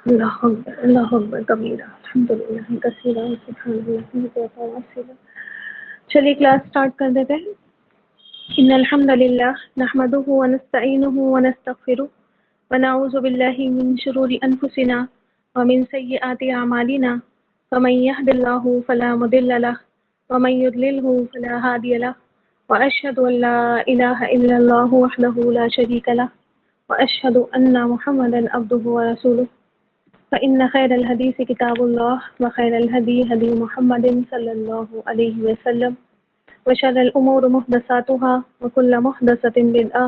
اللہ اکبر اللہ اکبر کبیرہ الحمدللہ کثیرہ سبحان اللہ بکرۃ واسیلہ۔ چلیے کلاس اسٹارٹ کر دیتے ہیں۔ ان الحمد للہ نحمده ونستعینه ونستغفره ونعوذ باللہ من شرور انفسنا ومن سیئات اعمالنا فمن يهد الله فلا مضل له ومن يضلله فلا هادي له واشهد ان لا اله الا الله وحده لا شريك له واشهد ان محمدا عبده ورسوله فإن خير الحديث كتاب الله وخير الهدي هدي محمد صلى الله عليه وسلم وشر الأمور محدثاتها وكل محدثة بدعة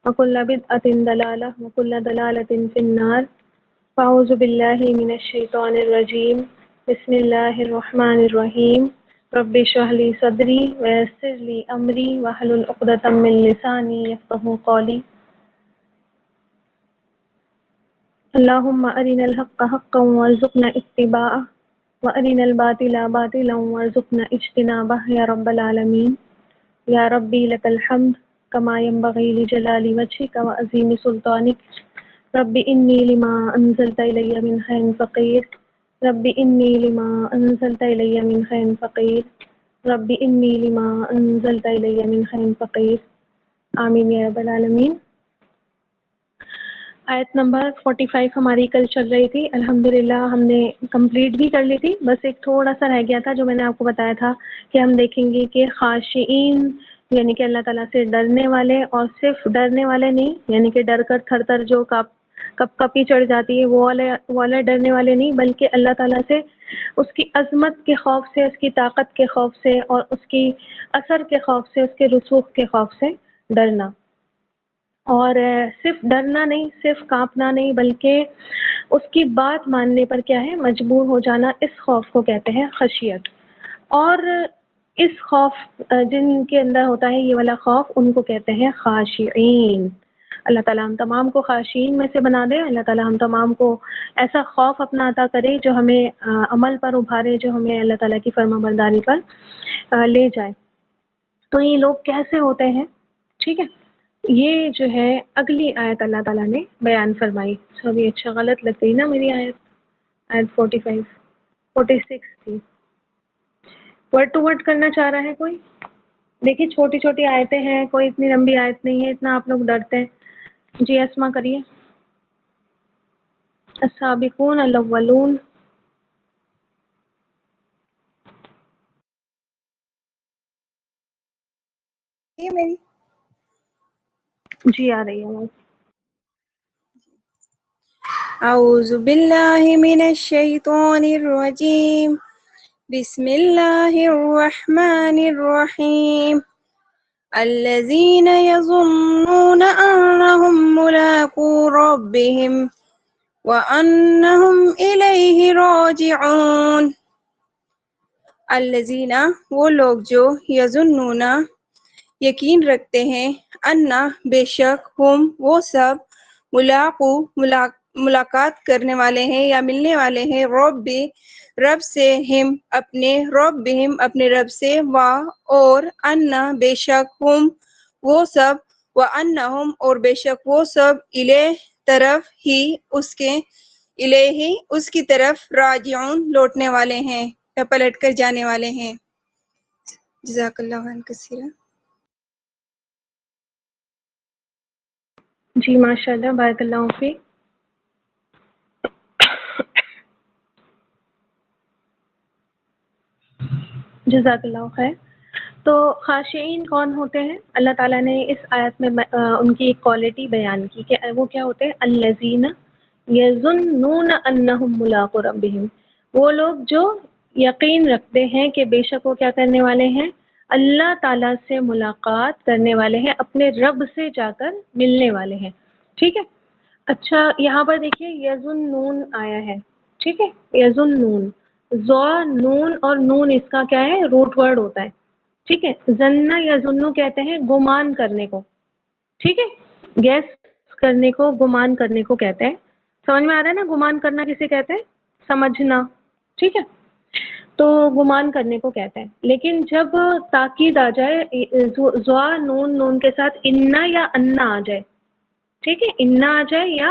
وكل بدعة ضلالة وكل ضلالة في النار فأعوذ بالله من الشيطان الرجيم بسم الله الرحمن الرحيم رب اشرح لي صدري ويسر لي أمري واحلل عقدة من لساني يفقهوا قولي اللهم أرنا الحق حقا وارزقنا اتباعه وأرنا الباطل باطلا وارزقنا اجتنابه يا رب العالمين يا ربي لك الحمد كما ينبغي لجلال وجهك وعظيم سلطانك رب إني لما أنزلت إلي من خير فقير رب إني لما أنزلت إلي من خير فقير رب إني لما أنزلت إلي من خير فقير آمین یا رب العالمین۔ آیت نمبر 45 ہماری کل چل رہی تھی، الحمدللہ ہم نے کمپلیٹ بھی کر لی تھی، بس ایک تھوڑا سا رہ گیا تھا جو میں نے آپ کو بتایا تھا کہ ہم دیکھیں گے کہ خاشعین یعنی کہ اللہ تعالیٰ سے ڈرنے والے، اور صرف ڈرنے والے نہیں، یعنی کہ ڈر کر تھر تھر جو کپ کپی چڑھ جاتی ہے وہ والے ڈرنے والے نہیں، بلکہ اللہ تعالیٰ سے اس کی عظمت کے خوف سے، اس کی طاقت کے خوف سے، اور اس کی اثر کے خوف سے، اس کے رسوخ کے خوف سے ڈرنا۔ اور صرف ڈرنا نہیں، صرف کانپنا نہیں، بلکہ اس کی بات ماننے پر کیا ہے، مجبور ہو جانا، اس خوف کو کہتے ہیں خشیت۔ اور اس خوف جن کے اندر ہوتا ہے یہ والا خوف، ان کو کہتے ہیں خاشعین۔ اللہ تعالیٰ ہم تمام کو خاشعین میں سے بنا دے، اللہ تعالیٰ ہم تمام کو ایسا خوف اپنا عطا کرے جو ہمیں عمل پر ابھارے، جو ہمیں اللہ تعالیٰ کی فرما برداری پر لے جائے۔ تو یہ لوگ کیسے ہوتے ہیں، ٹھیک ہے، یہ جو ہے اگلی آیت اللہ تعالیٰ نے بیان فرمائی۔ سبھی اچھا غلط لگ گئی نا میری آیت 46 تھی۔ ورڈ ٹو ورڈ کرنا چاہ رہا ہے کوئی؟ دیکھیے چھوٹی چھوٹی آیتیں ہیں، کوئی اتنی لمبی آیت نہیں ہے، اتنا آپ لوگ ڈرتے ہیں۔ جی اسما کریے۔ السابقون الاولون۔ یہ میری جی آ رہی ہے۔ اعوذ باللہ من الشیطان الرجیم بسم اللہ الرحمن الرحیم الذین یظنون انہم ملاقو ربہم وانہم الیہ راجعون۔ الذین وہ لوگ جو یظنون یقین رکھتے ہیں، انا بے شک، ہم وہ سب، ملاقات کرنے والے ہیں یا ملنے والے ہیں، رب سے، ہم اپنے رب سے، اور انا بے شک، ہم وہ سب، وانہم اور بے شک وہ سب، الیہ طرف ہی اس کی طرف، راجعون لوٹنے والے ہیں یا پلٹ کر جانے والے ہیں۔ جزاک اللہ خیرا کثیرا۔ جی ماشاء اللہ، بارک اللہ فیک۔ جزاک اللہ خیر۔ تو خاشعین کون ہوتے ہیں؟ اللہ تعالیٰ نے اس آیت میں ان کی ایک کوالٹی بیان کی کہ وہ کیا ہوتے ہیں، الذین یظنون انہم ملاقو ربہم، وہ لوگ جو یقین رکھتے ہیں کہ بے شک وہ کیا کرنے والے ہیں، اللہ تعالیٰ سے ملاقات کرنے والے ہیں، اپنے رب سے جا کر ملنے والے ہیں، ٹھیک ہے۔ اچھا یہاں پر دیکھیے یظنون آیا ہے، ٹھیک ہے، یظنون، نون اور نون اس کا کیا ہے، روٹ ورڈ ہوتا ہے، ٹھیک ہے۔ ظن یا ظنو کہتے ہیں گمان کرنے کو، ٹھیک ہے، گیس کرنے کو، گمان کرنے کو کہتے ہیں۔ سمجھ میں آ رہا ہے نا، گمان کرنا کسے کہتے ہیں، سمجھنا، ٹھیک ہے، تو گمان کرنے کو کہتے ہیں۔ لیکن جب تاکید آ جائے، نون کے ساتھ انا یا انا آ جائے، ٹھیک ہے، انا آ جائے یا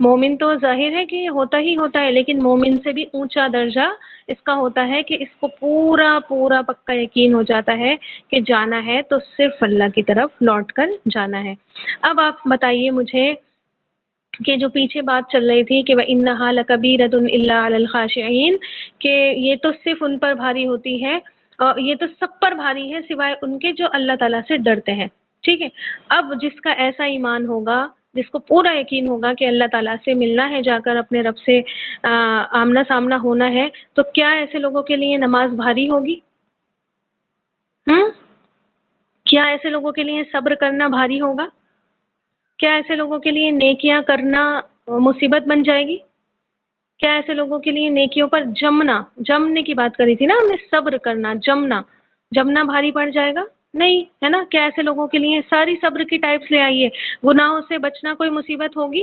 مومن تو ظاہر ہے کہ ہوتا ہی ہوتا ہے، لیکن مومن سے بھی اونچا درجہ اس کا ہوتا ہے کہ اس کو پورا پورا پکا یقین ہو جاتا ہے کہ جانا ہے تو صرف اللہ کی طرف لوٹ کر جانا ہے۔ اب آپ بتائیے مجھے کہ جو پیچھے بات چل رہی تھی کہ وَإِنَّهَا لَكَبِيرَةٌ إِلَّا عَلَى الْخَاشِعِينَ، کہ یہ تو صرف ان پر بھاری ہوتی ہے، اور یہ تو سب پر بھاری ہے سوائے ان کے جو اللہ تعالیٰ سے ڈرتے ہیں، ٹھیک ہے۔ اب جس کا ایسا ایمان ہوگا، جس کو پورا یقین ہوگا کہ اللہ تعالیٰ سے ملنا ہے، جا کر اپنے رب سے آمنا سامنا ہونا ہے، تو کیا ایسے لوگوں کے لیے نماز بھاری ہوگی؟ کیا ایسے لوگوں کے لیے صبر کرنا بھاری ہوگا؟ کیا ایسے لوگوں کے لیے نیکیاں کرنا مصیبت بن جائے گی؟ کیا ایسے لوگوں کے لیے نیکیوں پر جمنے کی بات کری تھی نا ہم نے، صبر کرنا، جمنا بھاری پڑ جائے گا؟ نہیں، ہے نا؟ کیا ایسے لوگوں کے لیے ساری صبر کی ٹائپس لے آئیے، گناہوں سے بچنا کوئی مصیبت ہوگی؟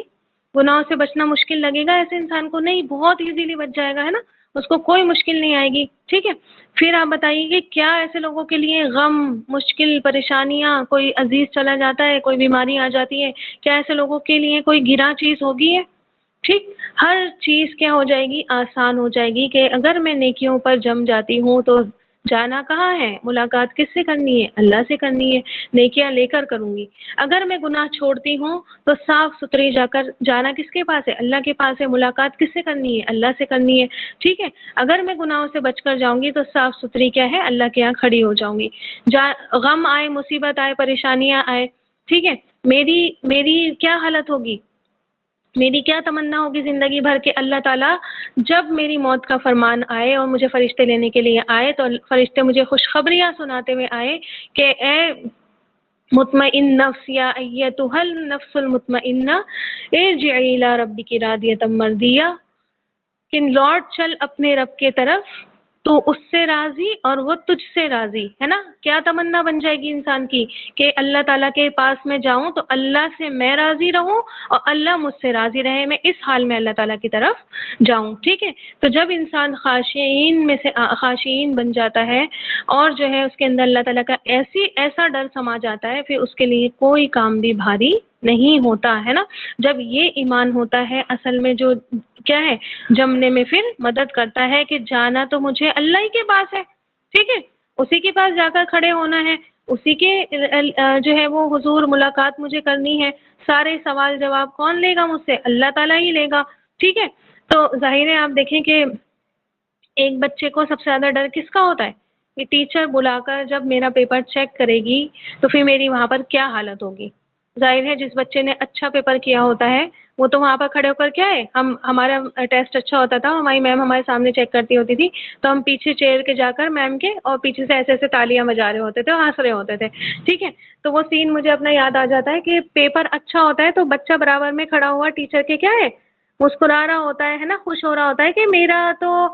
گناہوں سے بچنا مشکل لگے گا ایسے انسان کو؟ نہیں، بہت ایزیلی بچ جائے گا، ہے نا؟ اس کو کوئی مشکل نہیں آئے گی، ٹھیک ہے۔ پھر آپ بتائیے کہ کیا ایسے لوگوں کے لیے غم، مشکل، پریشانیاں، کوئی عزیز چلا جاتا ہے، کوئی بیماری آ جاتی ہے، کیا ایسے لوگوں کے لیے کوئی گراں چیز ہوگی ہے؟ ٹھیک، ہر چیز کیا ہو جائے گی؟ آسان ہو جائے گی، کہ اگر میں نیکیوں پر جم جاتی ہوں تو جانا کہاں ہے؟ ملاقات کس سے کرنی ہے؟ اللہ سے کرنی ہے، نیکیاں لے کر کروں گی۔ اگر میں گناہ چھوڑتی ہوں تو صاف ستھری جا کر جانا کس کے پاس ہے؟ اللہ کے پاس ہے۔ ملاقات کس سے کرنی ہے؟ اللہ سے کرنی ہے، ٹھیک ہے۔ اگر میں گناہوں سے بچ کر جاؤں گی تو صاف ستھری کیا ہے؟ اللہ کے یہاں کھڑی ہو جاؤں گی۔ غم آئے، مصیبت آئے، پریشانیاں آئے، ٹھیک ہے، میری کیا حالت ہوگی؟ میری کیا تمنا ہوگی زندگی بھر کے اللہ تعالیٰ جب میری موت کا فرمان آئے اور مجھے فرشتے لینے کے لیے آئے تو فرشتے مجھے خوشخبریاں سناتے ہوئے آئے کہ اے مطمئن نفس، یا ایتھا النفس المطمئنہ ارجعی الی ربک راضیۃ مرضیہ، کہ لوٹ چل اپنے رب کے طرف، تو اس سے راضی اور وہ تجھ سے راضی، ہے نا؟ کیا تمنا بن جائے گی انسان کی کہ اللہ تعالیٰ کے پاس میں جاؤں تو اللہ سے میں راضی رہوں اور اللہ مجھ سے راضی رہے، میں اس حال میں اللہ تعالیٰ کی طرف جاؤں، ٹھیک ہے۔ تو جب انسان خاشعین میں سے خاشعین بن جاتا ہے اور جو ہے اس کے اندر اللہ تعالیٰ کا ایسا ڈر سما جاتا ہے، پھر اس کے لیے کوئی کام بھی بھاری نہیں ہوتا، ہے نا؟ جب یہ ایمان ہوتا ہے اصل میں جو کیا ہے جمنے میں پھر مدد کرتا ہے کہ جانا تو مجھے اللہ ہی کے پاس ہے، ٹھیک ہے، اسی کے پاس جا کر کھڑے ہونا ہے، اسی کے جو ہے وہ حضور ملاقات مجھے کرنی ہے، سارے سوال جواب کون لے گا مجھ سے؟ اللہ تعالیٰ ہی لے گا، ٹھیک ہے۔ تو ظاہر ہے آپ دیکھیں کہ ایک بچے کو سب سے زیادہ ڈر کس کا ہوتا ہے؟ کہ ٹیچر بلا کر جب میرا پیپر چیک کرے گی تو پھر میری وہاں پر کیا حالت ہوگی؟ ظاہر ہے جس بچے نے اچھا پیپر کیا ہوتا ہے وہ تو وہاں پر کھڑے ہو کر کیا ہے، ہمارا ٹیسٹ اچھا ہوتا تھا، ہماری میم ہمارے سامنے چیک کرتی ہوتی تھی تو ہم پیچھے چیئر کے جا کر میم کے اور پیچھے سے ایسے ایسے تالیاں بجا رہے ہوتے تھے اور ہنس رہے ہوتے تھے، ٹھیک ہے۔ تو وہ سین مجھے اپنا یاد آ جاتا ہے کہ پیپر اچھا ہوتا ہے تو بچہ برابر میں کھڑا ہوا ٹیچر کے کیا ہے، مسکرا رہا ہوتا ہے نا، خوش ہو رہا ہوتا ہے کہ میرا تو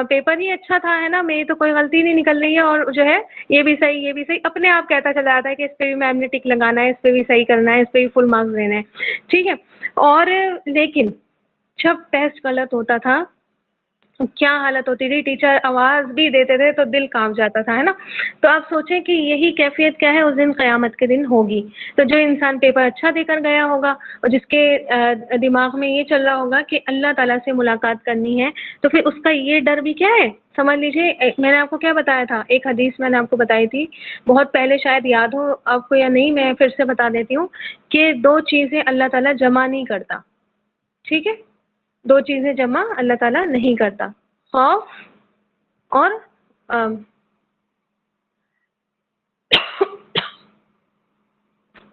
پیپر ہی اچھا تھا، ہے نا، میری تو کوئی غلطی نہیں نکل رہی ہے، اور جو ہے یہ بھی صحیح، یہ بھی صحیح، اپنے آپ کہتا چلا جاتا ہے کہ اس پہ بھی میم نے ٹک لگانا ہے، اس پہ بھی صحیح کرنا ہے، اس پہ بھی فل مارکس دینے ہیں، ٹھیک ہے۔ اور لیکن جب ٹیسٹ غلط ہوتا تھا کیا حالت ہوتی تھی؟ ٹیچر آواز بھی دیتے تھے تو دل کانپ جاتا تھا، ہے نا؟ تو آپ سوچیں کہ یہی کیفیت کیا ہے اس دن قیامت کے دن ہوگی۔ تو جو انسان پیپر اچھا دے کر گیا ہوگا اور جس کے دماغ میں یہ چل رہا ہوگا کہ اللہ تعالیٰ سے ملاقات کرنی ہے، تو پھر اس کا یہ ڈر بھی کیا ہے؟ سمجھ لیجیے، میں نے آپ کو کیا بتایا تھا، ایک حدیث میں نے آپ کو بتائی تھی بہت پہلے، شاید یاد ہو آپ کو یا نہیں، میں پھر سے بتا دیتی ہوں کہ دو چیزیں اللہ تعالیٰ جمع نہیں کرتا، ٹھیک ہے؟ دو چیزیں جمع اللہ تعالیٰ نہیں کرتا، خوف اور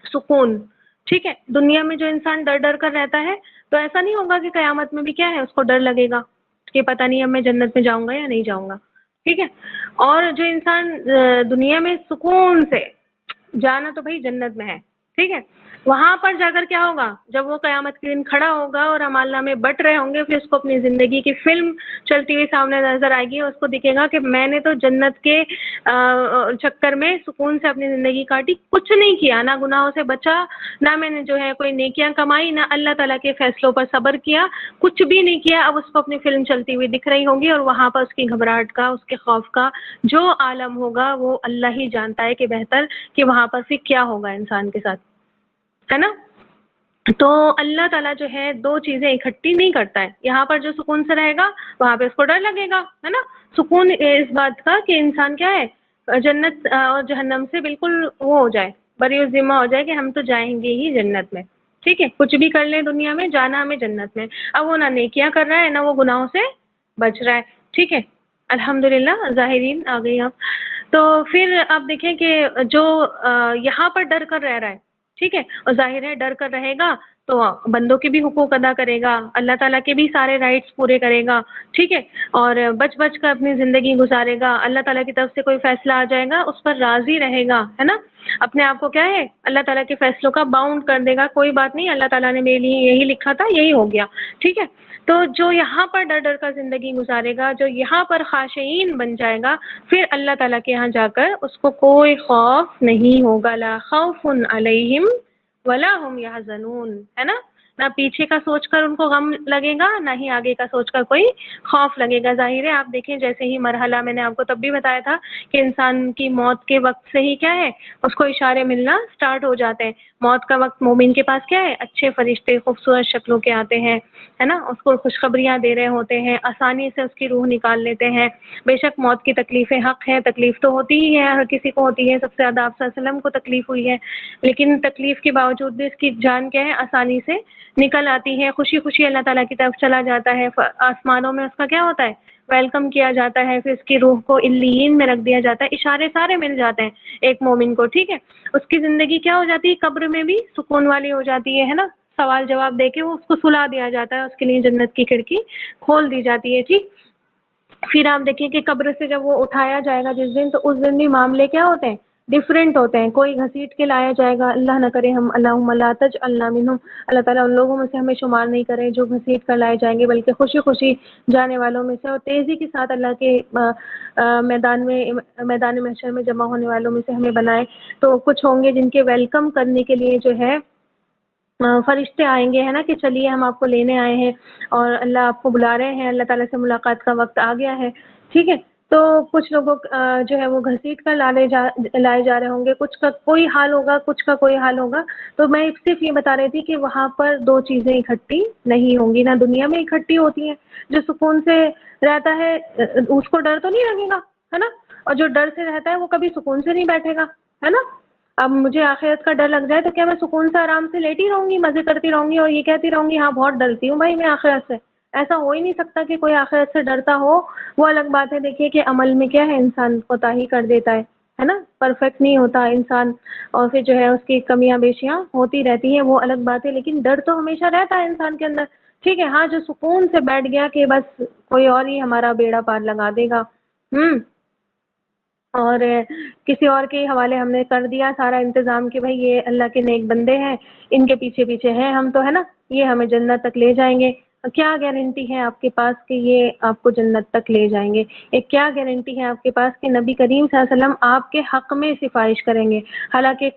سکون، ٹھیک ہے۔ دنیا میں جو انسان ڈر ڈر کر رہتا ہے تو ایسا نہیں ہوگا کہ قیامت میں بھی کیا ہے اس کو ڈر لگے گا کہ پتہ نہیں اب میں جنت میں جاؤں گا یا نہیں جاؤں گا، ٹھیک ہے۔ اور جو انسان دنیا میں سکون سے جانا تو بھائی جنت میں ہے، ٹھیک ہے، وہاں پر جا کر کیا ہوگا جب وہ قیامت کے دن کھڑا ہوگا اور اعمال نامے بٹ رہے ہوں گے، پھر اس کو اپنی زندگی کی فلم چلتی ہوئی سامنے نظر آئے گی اور اس کو دکھے گا کہ میں نے تو جنت کے چکر میں سکون سے اپنی زندگی کاٹی، کچھ نہیں کیا، نہ گناہوں سے بچا، نہ میں نے جو ہے کوئی نیکیاں کمائی، نہ اللہ تعالیٰ کے فیصلوں پر صبر کیا، کچھ بھی نہیں کیا۔ اب اس کو اپنی فلم چلتی ہوئی دکھ رہی ہوگی اور وہاں پر اس کی گھبراہٹ کا، اس کے خوف کا جو عالم ہوگا وہ اللہ ہی جانتا ہے کہ بہتر کہ وہاں پر پھر کیا ہوگا انسان کے ساتھ، ہے نا؟ تو اللہ تعالیٰ جو ہے دو چیزیں اکٹھی نہیں کرتا ہے. یہاں پر جو سکون سے رہے گا وہاں پہ اس کو ڈر لگے گا، ہے نا. سکون اس بات کا کہ انسان کیا ہے، جنت اور جہنم سے بالکل وہ ہو جائے، بری ذمہ ہو جائے کہ ہم تو جائیں گے ہی جنت میں. ٹھیک ہے، کچھ بھی کر لیں دنیا میں، جانا ہمیں جنت میں. اب وہ نہ نیکیاں کر رہا ہے نہ وہ گناہوں سے بچ رہا ہے. ٹھیک ہے، الحمدللہ ظاہرین آ گئی آپ. تو پھر آپ دیکھیں کہ جو یہاں پر ڈر کر رہ رہا ہے، ٹھیک ہے، اور ظاہر ہے ڈر کر رہے گا تو بندوں کے بھی حقوق ادا کرے گا، اللہ تعالیٰ کے بھی سارے رائٹس پورے کرے گا. ٹھیک ہے، اور بچ بچ کر اپنی زندگی گزارے گا. اللہ تعالیٰ کی طرف سے کوئی فیصلہ آ جائے گا اس پر راضی رہے گا، ہے نا. اپنے آپ کو کیا ہے اللہ تعالیٰ کے فیصلوں کا باؤنڈ کر دے گا، کوئی بات نہیں، اللہ تعالیٰ نے میرے لیے یہی لکھا تھا یہی ہو گیا. ٹھیک ہے، تو جو یہاں پر ڈر ڈر کر زندگی گزارے گا، جو یہاں پر خاشعین بن جائے گا، پھر اللہ تعالیٰ کے یہاں جا کر اس کو کوئی خوف نہیں ہوگا. لا خوف علیہم ولا هم يحزنون، ہے نا. نہ پیچھے کا سوچ کر ان کو غم لگے گا، نہ ہی آگے کا سوچ کر کوئی خوف لگے گا. ظاہر ہے آپ دیکھیں جیسے ہی مرحلہ میں نے آپ کو تب بھی بتایا تھا کہ انسان کی موت کے وقت سے ہی کیا ہے اس کو اشارے ملنا سٹارٹ ہو جاتے ہیں. موت کا وقت مومن کے پاس کیا ہے اچھے فرشتے خوبصورت شکلوں کے آتے ہیں، ہے نا، اس کو خوشخبریاں دے رہے ہوتے ہیں، آسانی سے اس کی روح نکال لیتے ہیں. بے شک موت کی تکلیفیں حق ہے، تکلیف تو ہوتی ہی ہے، ہر کسی کو ہوتی ہے. سب سے زیادہ آپ صلی اللہ علیہ وسلم کو تکلیف ہوئی ہے، لیکن تکلیف کے باوجود بھی اس کی جان کیا ہے آسانی سے نکل آتی ہے. خوشی خوشی اللہ تعالیٰ کی طرف چلا جاتا ہے. آسمانوں میں اس کا کیا ہوتا ہے ویلکم کیا جاتا ہے. پھر اس کی روح کو علیین میں رکھ دیا جاتا ہے. اشارے سارے مل جاتے ہیں ایک مومن کو. ٹھیک ہے، اس کی زندگی کیا ہو جاتی ہے قبر میں بھی سکون والی ہو جاتی ہے نا. سوال جواب دے کے وہ اس کو سلا دیا جاتا ہے، اس کے لیے جنت کی کھڑکی کھول دی جاتی ہے. ٹھیک، پھر آپ دیکھیں کہ قبر سے جب وہ اٹھایا جائے گا جس دن، تو اس دن بھی معاملے کیا ہوتے ہیں ڈفرینٹ ہوتے ہیں. کوئی گھسیٹ کے لایا جائے گا، اللہ نہ کرے ہم، اللہم لا تجعلنا منہم، اللہ تعالیٰ ان لوگوں میں سے ہمیں شمار نہیں کرے جو گھسیٹ کر لائے جائیں گے، بلکہ خوشی خوشی جانے والوں میں سے اور تیزی کے ساتھ اللہ کے میدان محشر میں جمع ہونے والوں میں سے ہمیں بنائے. تو کچھ ہوں گے جن کے ویلکم کرنے کے لیے جو ہے فرشتے آئیں گے، ہے نا، کہ چلیے ہم آپ کو لینے آئے ہیں اور اللہ آپ کو بلا رہے ہیں، اللہ تعالیٰ سے ملاقات کا وقت آ گیا ہے. ٹھیک ہے، تو کچھ لوگوں جو ہے وہ گھسیٹ کر لائے جا رہے ہوں گے، کچھ کا کوئی حال ہوگا، کچھ کا کوئی حال ہوگا. تو میں صرف یہ بتا رہی تھی کہ وہاں پر دو چیزیں اکٹھی نہیں ہوں گی، نہ دنیا میں اکٹھی ہوتی ہیں. جو سکون سے رہتا ہے اس کو ڈر تو نہیں لگے گا، ہے نا، اور جو ڈر سے رہتا ہے وہ کبھی سکون سے نہیں بیٹھے گا، ہے نا. اب مجھے آخرت کا ڈر لگ جائے تو کیا میں سکون سے آرام سے لیٹی رہوں گی، مزے کرتی رہوں گی اور یہ کہتی رہوں گی ہاں بہت ڈرتی ہوں بھائی میں آخرت سے؟ ایسا ہو ہی نہیں سکتا کہ کوئی آخرت سے ڈرتا ہو. وہ الگ بات ہے، دیکھیے کہ عمل میں کیا ہے انسان کوتاہی کر دیتا ہے نا، پرفیکٹ نہیں ہوتا انسان، اور پھر جو ہے اس کی کمیاں بیشیاں ہوتی رہتی ہیں، وہ الگ بات ہے. لیکن ڈر تو ہمیشہ رہتا ہے انسان کے اندر. ٹھیک ہے، ہاں جو سکون سے بیٹھ گیا کہ بس کوئی اور ہی ہمارا بیڑا پار لگا دے گا، اور کسی اور کے حوالے ہم نے کر دیا سارا انتظام کہ بھائی یہ اللہ کے نیک بندے ہیں، ان کے پیچھے پیچھے ہیں ہم تو، ہے نا، یہ ہمیں جنت تک لے جائیں گے. کیا گارنٹی ہے آپ کے پاس کہ یہ آپ کو جنت تک لے جائیں گے؟ ایک کیا گارنٹی ہے آپ کے پاس کہ نبی کریم صلی اللہ علیہ وسلم آپ کے حق میں سفارش کریں گے؟ حالانکہ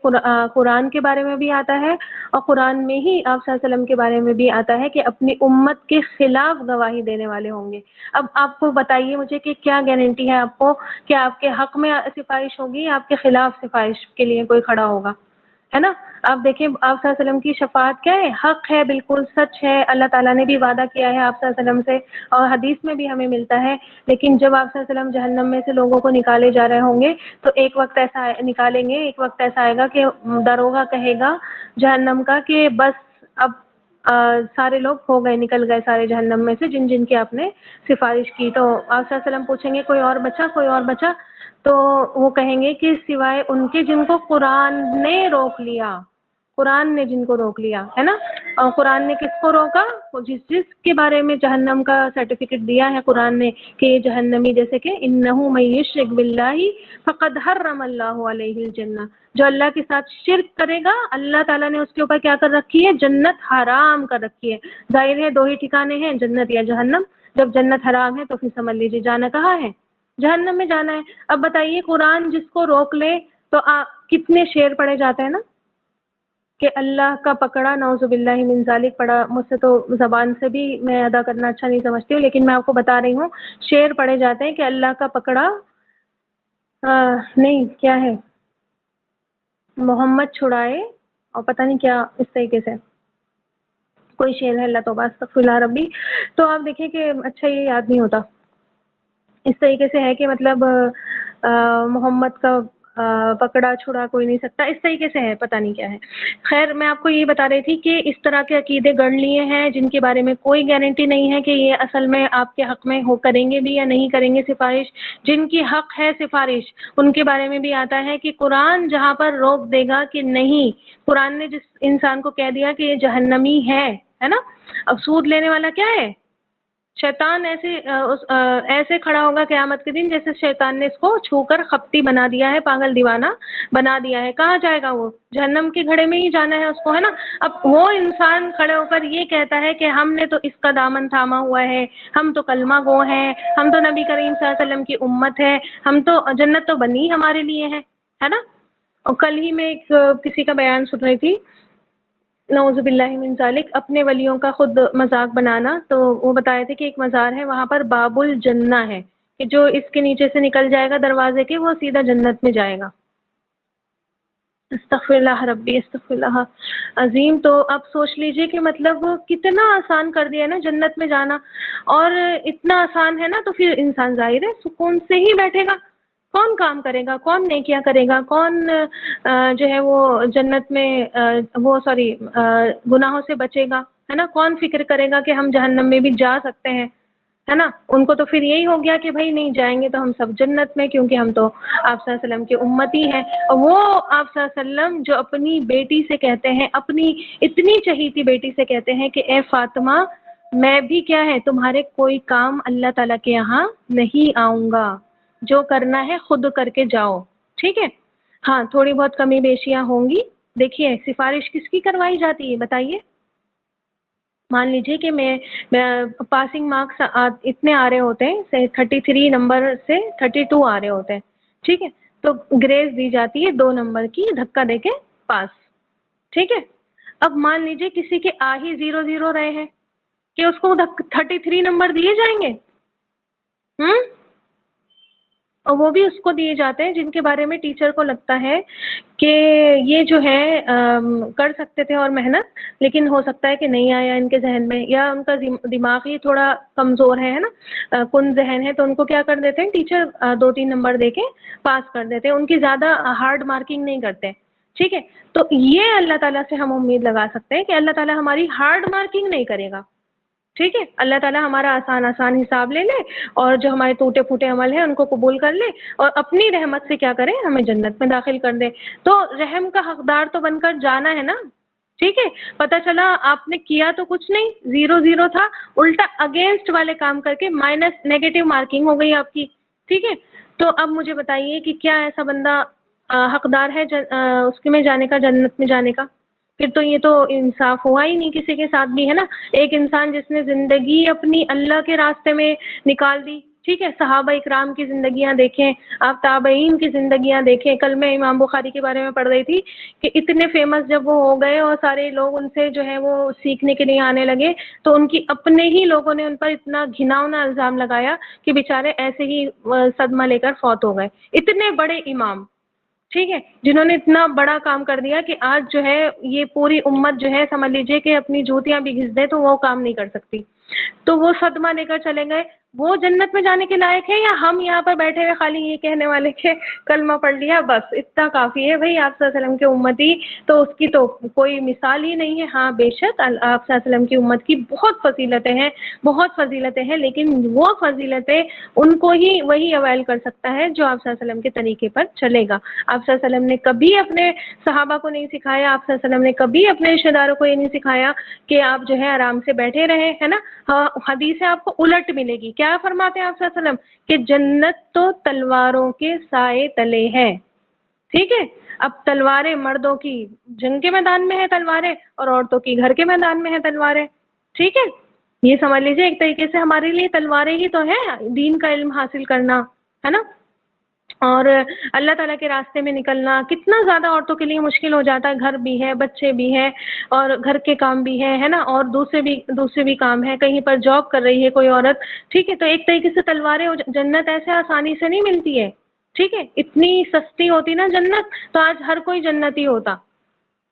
قرآن کے بارے میں بھی آتا ہے، اور قرآن میں ہی آپ صلی اللہ علیہ وسلم کے بارے میں بھی آتا ہے کہ اپنی امت کے خلاف گواہی دینے والے ہوں گے. اب آپ کو بتائیے مجھے کہ کیا گارنٹی ہے آپ کو کہ آپ کے حق میں سفارش ہوگی، آپ کے خلاف سفارش کے لیے کوئی کھڑا ہوگا، ہے نا. آپ دیکھیں آپ صلی اللہ علیہ وسلم کی شفاعت کیا ہے، حق ہے، بالکل سچ ہے. اللہ تعالیٰ نے بھی وعدہ کیا ہے آپ صلی اللہ علیہ وسلم سے، اور حدیث میں بھی ہمیں ملتا ہے. لیکن جب آپ صلی اللہ علیہ وسلم جہنم میں سے لوگوں کو نکالے جا رہے ہوں گے تو ایک وقت ایسا نکالیں گے، ایک وقت ایسا آئے گا کہ داروغہ کہے گا جہنم کا کہ بس اب سارے لوگ ہو گئے، نکل گئے سارے جہنم میں سے جن جن کی آپ نے سفارش کی. تو آپ صلی اللہ علیہ وسلم پوچھیں گے کوئی اور بچا، کوئی اور بچا؟ تو وہ کہیں گے کہ سوائے ان کے جن کو قرآن نے روک لیا، قرآن نے جن کو روک لیا، ہے نا. اور قرآن نے کس کو روکا؟ جس کے بارے میں جہنم کا سرٹیفکیٹ دیا ہے قرآن نے کہ یہ جہنمی، جیسے کہ انہ من یشرک باللہ فقد حرم اللہ علیہ الجنہ، جو اللہ کے ساتھ شرک کرے گا اللہ تعالیٰ نے اس کے اوپر کیا کر رکھی ہے؟ جنت حرام کر رکھی ہے. ظاہر ہے دو ہی ٹھکانے ہیں، جنت یا جہنم. جب جنت حرام ہے تو پھر سمجھ لیجیے جانا کہاں ہے؟ جہنم میں جانا ہے. اب بتائیے قرآن جس کو روک لے تو کتنے شعر پڑھے جاتے ہیں نا کہ اللہ کا پکڑا، نعوذ باللہ من ذالک پڑھا. مجھ سے تو زبان سے بھی میں ادا کرنا اچھا نہیں سمجھتی ہوں، لیکن میں آپ کو بتا رہی ہوں شعر پڑھے جاتے ہیں کہ اللہ کا پکڑا نہیں کیا ہے محمد چھڑائے، اور پتہ نہیں کیا اس طریقے سے. کوئی شعر ہے، اللہ توبہ استغفراللہ ربی. تو آپ دیکھیں کہ اچھا یہ یاد نہیں ہوتا. اس طریقے سے ہے کہ مطلب محمد کا پکڑا چھڑا کوئی نہیں سکتا، اس طریقے سے ہے، پتہ نہیں کیا ہے. خیر میں آپ کو یہ بتا رہی تھی کہ اس طرح کے عقیدے گڑھ لیے ہیں جن کے بارے میں کوئی گارنٹی نہیں ہے کہ یہ اصل میں آپ کے حق میں کریں گے بھی یا نہیں کریں گے سفارش. جن کی حق ہے سفارش ان کے بارے میں بھی آتا ہے کہ قرآن جہاں پر روک دے گا کہ نہیں، قرآن نے جس انسان کو کہہ دیا کہ یہ جہنمی ہے نا. اب سود لینے والا کیا ہے؟ شیطان. ایسے کھڑا ہوگا قیامت کے دن جیسے شیطان نے اس کو چھو کر خپتی بنا دیا ہے، پاگل دیوانہ بنا دیا ہے. کہاں جائے گا وہ؟ جہنم کے گھڑے میں ہی جانا ہے اس کو، ہے نا. اب وہ انسان کھڑے ہو کر یہ کہتا ہے کہ ہم نے تو اس کا دامن تھاما ہوا ہے، ہم تو کلمہ گو ہیں، ہم تو نبی کریم صلی اللہ علیہ وسلم کی امت ہے، ہم تو جنت تو بنی ہمارے لیے ہے نا. اور کل ہی میں ایک کسی کا بیان سن رہی تھی، نعوذ باللہ من ذالک، اپنے ولیوں کا خود مذاق بنانا. تو وہ بتائے تھے کہ ایک مزار ہے، وہاں پر باب الجنہ ہے کہ جو اس کے نیچے سے نکل جائے گا دروازے کے وہ سیدھا جنت میں جائے گا. استغفر اللہ ربی استغفر اللہ عظیم. تو اب سوچ لیجئے کہ مطلب کتنا آسان کر دیا ہے نا جنت میں جانا. اور اتنا آسان ہے نا تو پھر انسان ظاہر ہے سکون سے ہی بیٹھے گا. کون کام کرے گا، کون نیکیاں کرے گا، کون جو ہے وہ جنت میں گناہوں سے بچے گا، ہے نا. کون فکر کرے گا کہ ہم جہنم میں بھی جا سکتے ہیں، ہے نا. ان کو تو پھر یہی ہو گیا کہ بھائی نہیں جائیں گے تو ہم سب جنت میں، کیونکہ ہم تو آپ صلی اللہ علیہ وسلم کی امتی ہیں. وہ آپ صلی اللہ علیہ وسلم جو اپنی بیٹی سے کہتے ہیں، اپنی اتنی چہیتی بیٹی سے کہتے ہیں کہ اے فاطمہ میں بھی کیا ہے تمہارے کوئی کام اللہ تعالیٰ کے یہاں نہیں آؤں گا، جو کرنا ہے خود کر کے جاؤ، ٹھیک ہے. ہاں تھوڑی بہت کمی بیشیاں ہوں گی. دیکھیے سفارش کس کی کروائی جاتی ہے بتائیے. مان لیجیے کہ میں پاسنگ مارکس اتنے آ رہے ہوتے ہیں، 33 نمبر سے 32 آ رہے ہوتے ہیں، ٹھیک ہے. تو گریس دی جاتی ہے 2 نمبر کی، دھکا دے کے پاس، ٹھیک ہے. اب مان لیجیے کسی کے آ ہی 0 رہے ہیں کہ اس کو 33 نمبر دیے جائیں گے؟ اور وہ بھی اس کو دیے جاتے ہیں جن کے بارے میں ٹیچر کو لگتا ہے کہ یہ جو ہے کر سکتے تھے اور محنت، لیکن ہو سکتا ہے کہ نہیں آیا ان کے ذہن میں، یا ان کا دماغ ہی تھوڑا کمزور ہے نا، کن ذہن ہے. تو ان کو کیا کر دیتے ہیں ٹیچر 2-3 نمبر دے کے پاس کر دیتے ہیں، ان کی زیادہ ہارڈ مارکنگ نہیں کرتے، ٹھیک ہے. تو یہ اللہ تعالیٰ سے ہم امید لگا سکتے ہیں کہ اللہ تعالیٰ ہماری ہارڈ مارکنگ نہیں کرے گا، ٹھیک ہے. اللہ تعالیٰ ہمارا آسان حساب لے لے اور جو ہمارے ٹوٹے پھوٹے عمل ہیں ان کو قبول کر لے اور اپنی رحمت سے کیا کرے، ہمیں جنت میں داخل کر دے. تو رحم کا حقدار تو بن کر جانا ہے نا، ٹھیک ہے. پتہ چلا آپ نے کیا تو کچھ نہیں، 0 تھا، الٹا اگینسٹ والے کام کر کے مائنس نیگیٹو مارکنگ ہو گئی آپ کی، ٹھیک ہے. تو اب مجھے بتائیے کہ کیا ایسا بندہ حقدار ہے اس میں جانے کا، جنت میں جانے کا؟ پھر تو یہ تو انصاف ہوا ہی نہیں کسی کے ساتھ بھی، ہے نا. ایک انسان جس نے زندگی اپنی اللہ کے راستے میں نکال دی، ٹھیک ہے. صحابہ اکرام کی زندگیاں دیکھیں، آپ تابعین کی زندگیاں دیکھیں. کل میں امام بخاری کے بارے میں پڑھ رہی تھی کہ اتنے فیمس جب وہ ہو گئے اور سارے لوگ ان سے جو ہے وہ سیکھنے کے لیے آنے لگے تو ان کی اپنے ہی لوگوں نے ان پر اتنا گھناؤنا الزام لگایا کہ بیچارے ایسے ہی صدمہ لے کر فوت ہو گئے. اتنے بڑے امام، ٹھیک ہے، جنہوں نے اتنا بڑا کام کر دیا کہ آج جو ہے یہ پوری امت جو ہے سمجھ لیجئے کہ اپنی جوتیاں بھی گھس دے تو وہ کام نہیں کر سکتی. تو وہ صدمہ لے کر چلے گئے. وہ جنت میں جانے کے لائق ہے یا ہم یہاں پر بیٹھے ہوئے خالی یہ کہنے والے کہ کلمہ پڑھ لیا بس اتنا کافی ہے؟ بھائی آپ صلی اللہ علیہ وسلم کی امتی تو اس کی تو کوئی مثال ہی نہیں ہے. ہاں بے شک آپ صلی اللہ علیہ وسلم کی امت کی بہت فضیلتیں ہیں، لیکن وہ فضیلتیں ان کو ہی وہی اویل کر سکتا ہے جو آپ صلی اللہ علیہ وسلم کے طریقے پر چلے گا. آپ صلی اللہ علیہ وسلم نے کبھی اپنے صحابہ کو نہیں سکھایا، آپ صلی اللہ علیہ وسلم نے کبھی اپنے رشتہ داروں کو یہ نہیں سکھایا کہ آپ جو ہے آرام سے بیٹھے رہے، ہے نا. حدیث آپ کو الٹ ملے گی. کیا فرماتے ہیں آپ صلی اللہ علیہ وسلم کہ جنت تو تلواروں کے سائے تلے ہے، ٹھیک ہے. اب تلواریں مردوں کی جنگ کے میدان میں ہے تلواریں، اور عورتوں کی گھر کے میدان میں ہے تلواریں، ٹھیک ہے. یہ سمجھ لیجیے ایک طریقے سے ہمارے لیے تلواریں ہی تو ہے دین کا علم حاصل کرنا، ہے نا. اور اللہ تعالیٰ کے راستے میں نکلنا کتنا زیادہ عورتوں کے لیے مشکل ہو جاتا ہے. گھر بھی ہے، بچے بھی ہیں، اور گھر کے کام بھی ہے نا، اور دوسرے بھی کام ہے. کہیں پر جاب کر رہی ہے کوئی عورت، ٹھیک ہے. تو ایک طریقے سے تلواریں جنت ایسے آسانی سے نہیں ملتی ہے، ٹھیک ہے. اتنی سستی ہوتی نا جنت تو آج ہر کوئی جنتی ہوتا.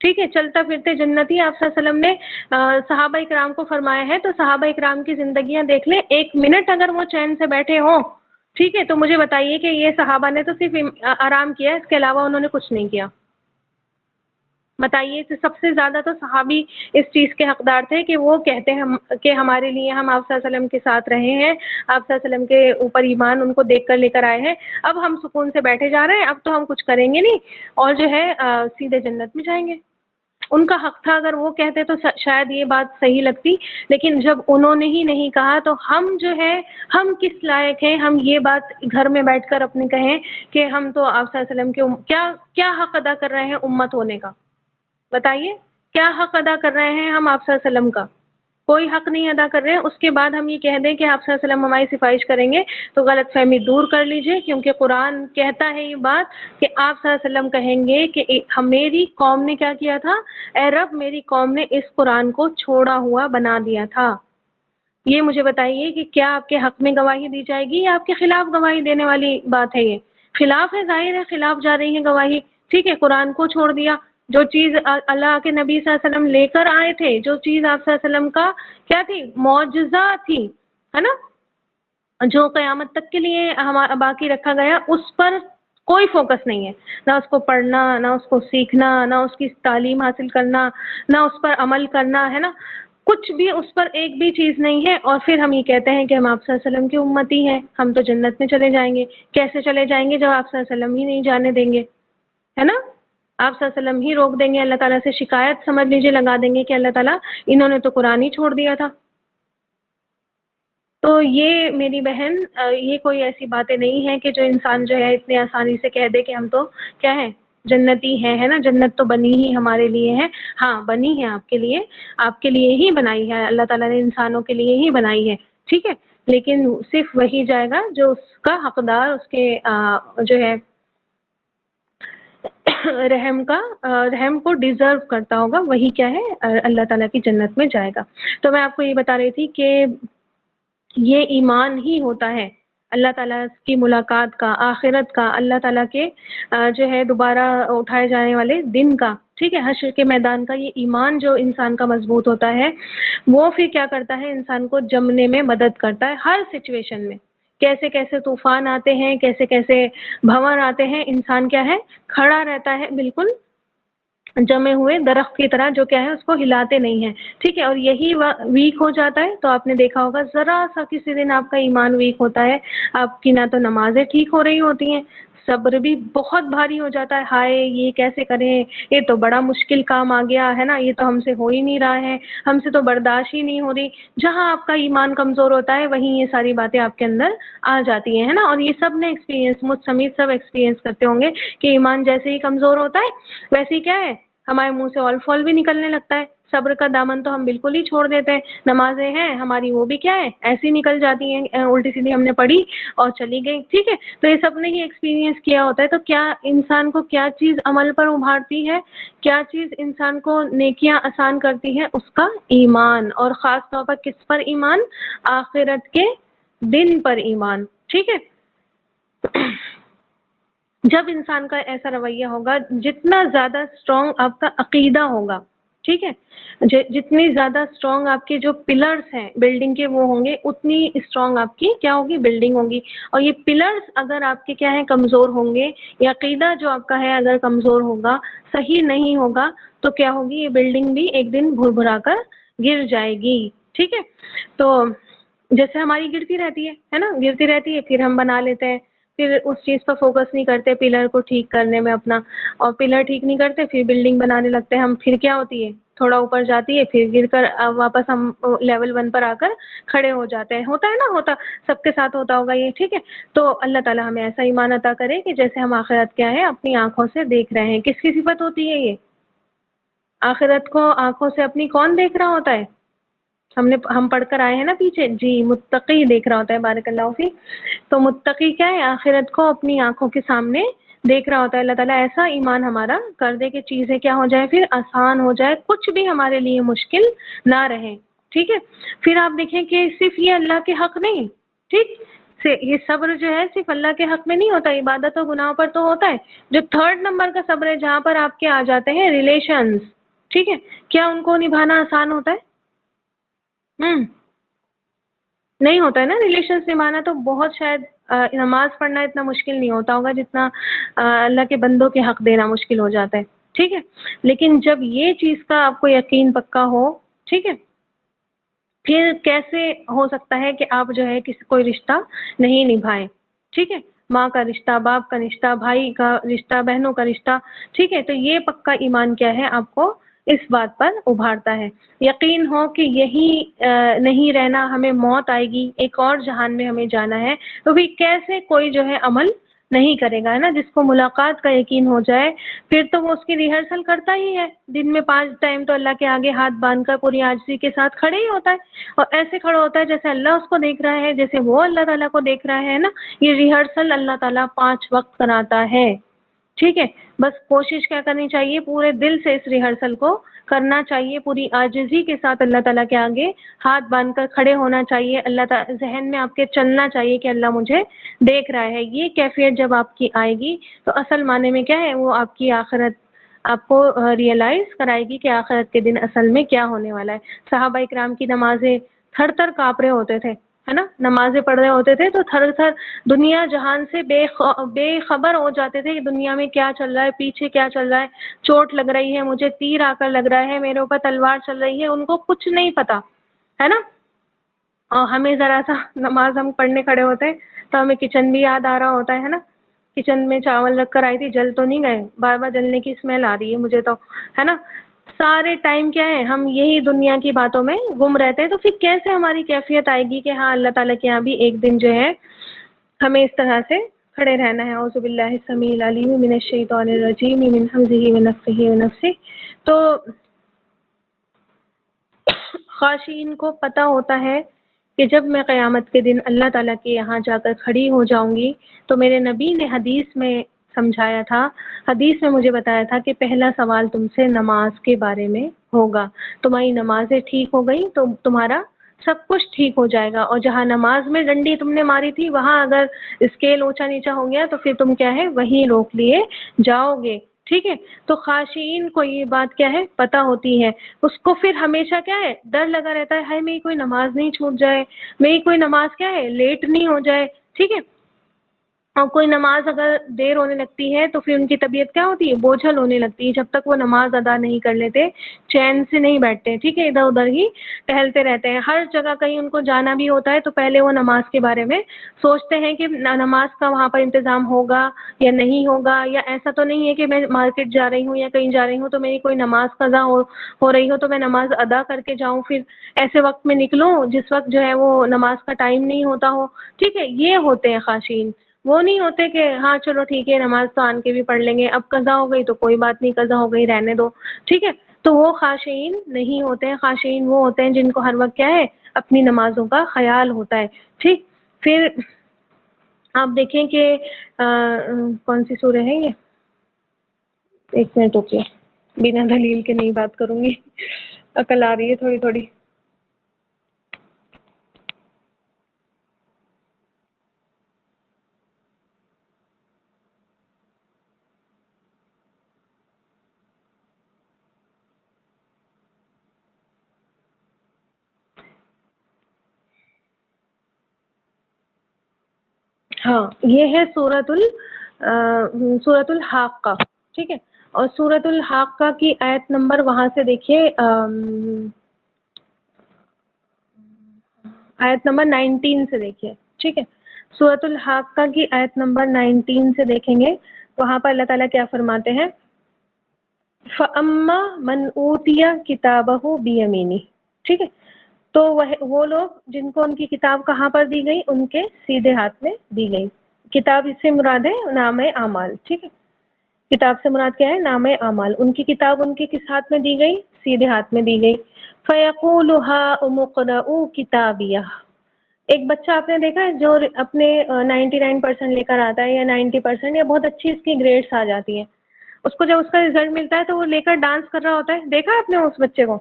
ٹھیک ہے، چلتا پھرتے جنتی آپ صلی اللہ علیہ وسلم نے صحابہ اکرام کو فرمایا ہے. تو صحابہ اکرام کی زندگیاں دیکھ لیں، 1 منٹ اگر وہ چین سے بیٹھے ہوں، ٹھیک ہے، تو مجھے بتائیے کہ یہ صحابہ نے تو صرف آرام کیا، اس کے علاوہ انہوں نے کچھ نہیں کیا. بتائیے، تو سب سے زیادہ تو صحابی اس چیز کے حقدار تھے کہ وہ کہتے ہیں کہ ہمارے لیے ہم آپ صلی اللہ علیہ وسلم کے ساتھ رہے ہیں، آپ صلی اللہ علیہ وسلم کے اوپر ایمان ان کو دیکھ کر لے کر آئے ہیں، اب ہم سکون سے بیٹھے جا رہے ہیں، اب تو ہم کچھ کریں گے نہیں اور جو ہے سیدھے جنت میں جائیں گے. ان کا حق تھا، اگر وہ کہتے تو شاید یہ بات صحیح لگتی، لیکن جب انہوں نے ہی نہیں کہا تو ہم جو ہے، ہم کس لائق ہیں ہم یہ بات گھر میں بیٹھ کر اپنے کہیں کہ ہم تو آپ صلی اللہ علیہ وسلم کے کیا حق ادا کر رہے ہیں امت ہونے کا؟ بتائیے کیا حق ادا کر رہے ہیں ہم آپ صلی اللہ علیہ وسلم کا؟ کوئی حق نہیں ادا کر رہے ہیں. اس کے بعد ہم یہ کہہ دیں کہ آپ صلی اللہ علیہ وسلم ہماری سفارش کریں گے تو غلط فہمی دور کر لیجئے، کیونکہ قرآن کہتا ہے یہ بات کہ آپ صلی اللہ علیہ وسلم کہیں گے کہ میری قوم نے کیا کیا تھا، اے رب میری قوم نے اس قرآن کو چھوڑا ہوا بنا دیا تھا. یہ مجھے بتائیے کہ کیا آپ کے حق میں گواہی دی جائے گی یا آپ کے خلاف گواہی دینے والی بات ہے؟ یہ خلاف ہے، ظاہر ہے خلاف جا رہی ہے گواہی. ٹھیک ہے، قرآن کو چھوڑ دیا، جو چیز اللہ کے نبی صلی اللہ علیہ وسلم لے کر آئے تھے، جو چیز آپ صلی اللہ علیہ وسلم کا کیا تھی، معجزہ تھی، ہے نا، جو قیامت تک کے لیے باقی رکھا گیا، اس پر کوئی فوکس نہیں ہے، نہ اس کو پڑھنا، نہ اس کو سیکھنا، نہ اس کی تعلیم حاصل کرنا، نہ اس پر عمل کرنا، ہے نا، کچھ بھی اس پر ایک بھی چیز نہیں ہے. اور پھر ہم یہ کہتے ہیں کہ ہم آپ صلی اللہ علیہ وسلم کی امتی ہیں، ہم تو جنت میں چلے جائیں گے. کیسے چلے جائیں گے جب آپ صلی اللہ علیہ وسلم ہی نہیں جانے دیں گے، ہے نا، آپ صلی اللہ علیہ وسلم ہی روک دیں گے، اللہ تعالیٰ سے شکایت سمجھ لیجیے لگا دیں گے کہ اللہ تعالیٰ انہوں نے تو قرآن ہی چھوڑ دیا تھا. تو یہ میری بہن یہ کوئی ایسی باتیں نہیں ہیں کہ جو انسان جو ہے اتنی آسانی سے کہہ دے کہ ہم تو کیا ہے، جنتی ہے نا. جنت تو بنی ہی ہمارے لیے ہے، ہاں بنی ہے آپ کے لیے ہی بنائی ہے، اللہ تعالیٰ نے انسانوں کے لیے ہی بنائی ہے، ٹھیک ہے، لیکن صرف وہی جائے گا جو اس کا حقدار، اس کے جو ہے رحم کو ڈیزرو کرتا ہوگا، وہی کیا ہے اللہ تعالیٰ کی جنت میں جائے گا. تو میں آپ کو یہ بتا رہی تھی کہ یہ ایمان ہی ہوتا ہے اللہ تعالیٰ کی ملاقات کا، آخرت کا، اللہ تعالیٰ کے جو ہے دوبارہ اٹھائے جانے والے دن کا، ٹھیک ہے، حشر کے میدان کا. یہ ایمان جو انسان کا مضبوط ہوتا ہے وہ پھر کیا کرتا ہے، انسان کو جمنے میں مدد کرتا ہے ہر سچویشن میں. کیسے کیسے طوفان آتے ہیں، کیسے کیسے بھنور آتے ہیں، انسان کیا ہے، کھڑا رہتا ہے بالکل جمے ہوئے درخت کی طرح، جو کیا ہے اس کو ہلاتے نہیں ہیں، ٹھیک ہے. اور یہی ویک ہو جاتا ہے تو آپ نے دیکھا ہوگا ذرا سا کسی دن آپ کا ایمان ویک ہوتا ہے، آپ کی نہ تو نمازیں ٹھیک ہو رہی ہوتی ہیں، صبر بھی بہت بھاری ہو جاتا ہے، ہائے یہ کیسے کریں، یہ تو بڑا مشکل کام آ گیا ہے نا، یہ تو ہم سے ہو ہی نہیں رہا ہے، ہم سے تو برداشت ہی نہیں ہو رہی. جہاں آپ کا ایمان کمزور ہوتا ہے وہیں یہ ساری باتیں آپ کے اندر آ جاتی ہیں، ہے نا. اور یہ سب نے ایکسپیرینس، مجھ سمیت سب ایکسپیرینس کرتے ہوں گے کہ ایمان جیسے ہی کمزور ہوتا ہے ویسے ہی کیا ہے، ہمارے منہ سے اول فول بھی نکلنے لگتا ہے. صبر کا دامن تو ہم بالکل ہی چھوڑ دیتے ہیں، نمازیں ہیں ہماری وہ بھی کیا ہے ایسی نکل جاتی ہیں، الٹی سیدھی ہم نے پڑھی اور چلی گئی، ٹھیک ہے. تو یہ سب نے ہی ایکسپیرینس کیا ہوتا ہے. تو کیا انسان کو کیا چیز عمل پر ابھارتی ہے، کیا چیز انسان کو نیکیاں آسان کرتی ہے، اس کا ایمان، اور خاص طور پر کس پر ایمان، آخرت کے دن پر ایمان، ٹھیک ہے. جب انسان کا ایسا رویہ ہوگا، جتنا زیادہ اسٹرانگ آپ کا عقیدہ ہوگا، ٹھیک ہے، جتنی زیادہ اسٹرانگ آپ کے جو پلرس ہیں بلڈنگ کے وہ ہوں گے، اتنی اسٹرانگ آپ کی کیا ہوگی، بلڈنگ ہوگی. اور یہ پلرس اگر آپ کے کیا ہیں کمزور ہوں گے، یا عقیدہ جو آپ کا ہے اگر کمزور ہوگا، صحیح نہیں ہوگا، تو کیا ہوگی، یہ بلڈنگ بھی ایک دن بھر بھرا کر گر جائے گی، ٹھیک ہے. تو جیسے ہماری گرتی رہتی ہے نا، گرتی رہتی ہے، پھر ہم بنا لیتے ہیں، پھر اس چیز پر فوکس نہیں کرتے پلر کو ٹھیک کرنے میں اپنا، اور پلر ٹھیک نہیں کرتے پھر بلڈنگ بنانے لگتے ہیں ہم. پھر کیا ہوتی ہے، تھوڑا اوپر جاتی ہے، پھر گر کر واپس ہم لیول 1 پر آ کر کھڑے ہو جاتے ہیں. ہوتا ہے نا، ہوتا سب کے ساتھ ہوتا ہوگا یہ، ٹھیک ہے. تو اللہ تعالیٰ ہمیں ایسا ایمان عطا کرے کہ جیسے ہم آخرت کیا ہے اپنی آنکھوں سے دیکھ رہے ہیں. کس کی صفت ہوتی ہے یہ، آخرت کو آنکھوں سے اپنی کون دیکھ رہا ہوتا ہے؟ ہم پڑھ کر آئے ہیں نا پیچھے، جی، متقی دیکھ رہا ہوتا ہے، بارک اللہ فی. تو متقی کیا ہے، آخرت کو اپنی آنکھوں کے سامنے دیکھ رہا ہوتا ہے. اللہ تعالیٰ ایسا ایمان ہمارا کر دے کہ چیزیں کیا ہو جائے، پھر آسان ہو جائے، کچھ بھی ہمارے لیے مشکل نہ رہے، ٹھیک ہے. پھر آپ دیکھیں کہ صرف یہ اللہ کے حق نہیں، ٹھیک، سے یہ صبر جو ہے صرف اللہ کے حق میں نہیں ہوتا، عبادت و گناہ پر تو ہوتا ہے. جو تھرڈ نمبر کا صبر ہے جہاں پر آپ کے آ جاتے ہیں ریلیشنز، ٹھیک ہے، کیا ان کو نبھانا آسان ہوتا ہے؟ نہیں ہوتا ہے نا ریلیشنز نبھانا. تو بہت شاید نماز پڑھنا اتنا مشکل نہیں ہوتا ہوگا جتنا اللہ کے بندوں کے حق دینا مشکل ہو جاتا ہے، ٹھیک ہے. لیکن جب یہ چیز کا آپ کو یقین پکا ہو، ٹھیک ہے، پھر کیسے ہو سکتا ہے کہ آپ جو ہے کسی کوئی رشتہ نہیں نبھائیں، ٹھیک ہے، ماں کا رشتہ، باپ کا رشتہ، بھائی کا رشتہ، بہنوں کا رشتہ، ٹھیک ہے. تو یہ پکا ایمان کیا ہے آپ کو اس بات پر ابھارتا ہے، یقین ہو کہ یہی نہیں رہنا، ہمیں موت آئے گی، ایک اور جہان میں ہمیں جانا ہے. تو بھی کیسے کوئی جو ہے عمل نہیں کرے گا، ہے نا. جس کو ملاقات کا یقین ہو جائے پھر تو وہ اس کی ریہرسل کرتا ہی ہے، دن میں 5 ٹائم تو اللہ کے آگے ہاتھ باندھ کر پوری عاجزی کے ساتھ کھڑے ہی ہوتا ہے، اور ایسے کھڑا ہوتا ہے جیسے اللہ اس کو دیکھ رہا ہے، جیسے وہ اللہ تعالیٰ کو دیکھ رہا ہے نا. یہ ریہرسل اللہ تعالیٰ 5 وقت کراتا ہے، ٹھیک ہے. بس کوشش کیا کرنی چاہیے، پورے دل سے اس ریہرسل کو کرنا چاہیے، پوری عاجزی کے ساتھ اللہ تعالیٰ کے آگے ہاتھ باندھ کر کھڑے ہونا چاہیے. اللہ تعالیٰ ذہن میں آپ کے چلنا چاہیے کہ اللہ مجھے دیکھ رہا ہے. یہ کیفیت جب آپ کی آئے گی تو اصل معنی میں کیا ہے، وہ آپ کی آخرت آپ کو ریئلائز کرائے گی کہ آخرت کے دن اصل میں کیا ہونے والا ہے. صحابہ اکرام کی نمازیں تھر تھر کانپ رہے ہوتے تھے، ہے نا، نمازیں پڑھ رہے ہوتے تھے تو تھر تھر دنیا جہان سے بے خبر ہو جاتے تھے کہ دنیا میں کیا چل رہا ہے، پیچھے کیا چل رہا ہے، چوٹ لگ رہی ہے، مجھے تیر آ کر لگ رہا ہے، میرے اوپر تلوار چل رہی ہے. ان کو کچھ نہیں پتا، ہے نا. اور ہمیں ذرا سا نماز ہم پڑھنے کھڑے ہوتے ہیں تو ہمیں کچن بھی یاد آ رہا ہوتا ہے نا. کچن میں چاول رکھ کر آئی تھی، جل تو نہیں گئے، بار بار جلنے کی اسمیل آ رہی ہے مجھے تو، ہے نا. سارے ٹائم کیا ہے، ہم یہی دنیا کی باتوں میں گم رہتے ہیں. تو پھر کیسے ہماری کیفیت آئے گی کہ ہاں اللہ تعالیٰ کے یہاں بھی ایک دن جو ہے ہمیں اس طرح سے کھڑے رہنا ہے. اعوذ باللہ السمیع العلیم من الشیطان الرجیم من حمزہ ونفخہ ونفثہ. تو خاشعین کو پتہ ہوتا ہے کہ جب میں قیامت کے دن اللہ تعالیٰ کے یہاں جا کر کھڑی ہو جاؤں گی تو میرے نبی نے حدیث میں سمجھایا تھا، حدیث میں مجھے بتایا تھا کہ پہلا سوال تم سے نماز کے بارے میں ہوگا. تمہاری نمازیں ٹھیک ہو گئی تو تمہارا سب کچھ ٹھیک ہو جائے گا. اور جہاں نماز میں ڈنڈی تم نے ماری تھی وہاں اگر اسکیل اونچا نیچا ہو گیا تو پھر تم کیا ہے وہیں روک لیے جاؤ گے، ٹھیک ہے. تو خاشعین کو یہ بات کیا ہے پتہ ہوتی ہے. اس کو پھر ہمیشہ کیا ہے ڈر لگا رہتا ہے، ہائے میری کوئی نماز نہیں چھوٹ جائے، میری کوئی نماز کیا ہے لیٹ نہیں ہو جائے، ٹھیک ہے. اور کوئی نماز اگر دیر ہونے لگتی ہے تو پھر ان کی طبیعت کیا ہوتی ہے، بوجھل ہونے لگتی ہے. جب تک وہ نماز ادا نہیں کر لیتے چین سے نہیں بیٹھتے، ٹھیک ہے، ادھر ادھر ہی ٹہلتے رہتے ہیں. ہر جگہ کہیں ان کو جانا بھی ہوتا ہے تو پہلے وہ نماز کے بارے میں سوچتے ہیں کہ نماز کا وہاں پر انتظام ہوگا یا نہیں ہوگا، یا ایسا تو نہیں ہے کہ میں مارکیٹ جا رہی ہوں یا کہیں جا رہی ہوں تو میری کوئی نماز قضا ہو رہی ہو تو میں نماز ادا کر کے جاؤں، پھر ایسے وقت میں نکلوں جس وقت جو ہے وہ نماز کا ٹائم نہیں ہوتا ہو، ٹھیک ہے. یہ ہوتے ہیں خاشعین. وہ نہیں ہوتے کہ ہاں چلو ٹھیک ہے نماز تو آن کے بھی پڑھ لیں گے، اب قضا ہو گئی تو کوئی بات نہیں، قضا ہو گئی رہنے دو، ٹھیک ہے. تو وہ خاشعین نہیں ہوتے ہیں. خاشعین وہ ہوتے ہیں جن کو ہر وقت کیا ہے اپنی نمازوں کا خیال ہوتا ہے، ٹھیک. پھر آپ دیکھیں کہ کون سی سورہ ہے یہ، ایک منٹ رکیے، بنا دلیل کے نہیں بات کروں گی، عقل آ رہی ہے تھوڑی تھوڑی. ہاں یہ ہے سورۃ الحاقہ، ٹھیک ہے. اور سورۃ الحاقہ کی آیت نمبر وہاں سے دیکھیے، آیت نمبر 19 سے دیکھیے، ٹھیک ہے. سورۃ الحاقہ کی آیت نمبر 19 سے دیکھیں گے، وہاں پر اللہ تعالیٰ کیا فرماتے ہیں، فَأَمَّا مَنْ أُوتِيَ كِتَابَهُ بِيَمِينِهِ، ٹھیک ہے. تو وہ لوگ جن کو ان کی کتاب کہاں پر دی گئی، ان کے سیدھے ہاتھ میں دی گئی. کتاب اس سے مراد ہے نام اعمال، ٹھیک ہے. کتاب سے مراد کیا ہے، نام اعمال. ان کی کتاب ان کے کس ہاتھ میں دی گئی، سیدھے ہاتھ میں دی گئی. فَيَقُولُ هَاؤُمُ اقْرَءُوا كِتَابِيَهْ. ایک بچہ آپ نے دیکھا ہے جو اپنے 99% لے کر آتا ہے یا 90% یا بہت اچھی اس کی گریڈس آ جاتی ہیں، اس کو جب اس کا رزلٹ ملتا ہے تو وہ لے کر ڈانس کر رہا ہوتا ہے، دیکھا آپ نے اس بچے کو،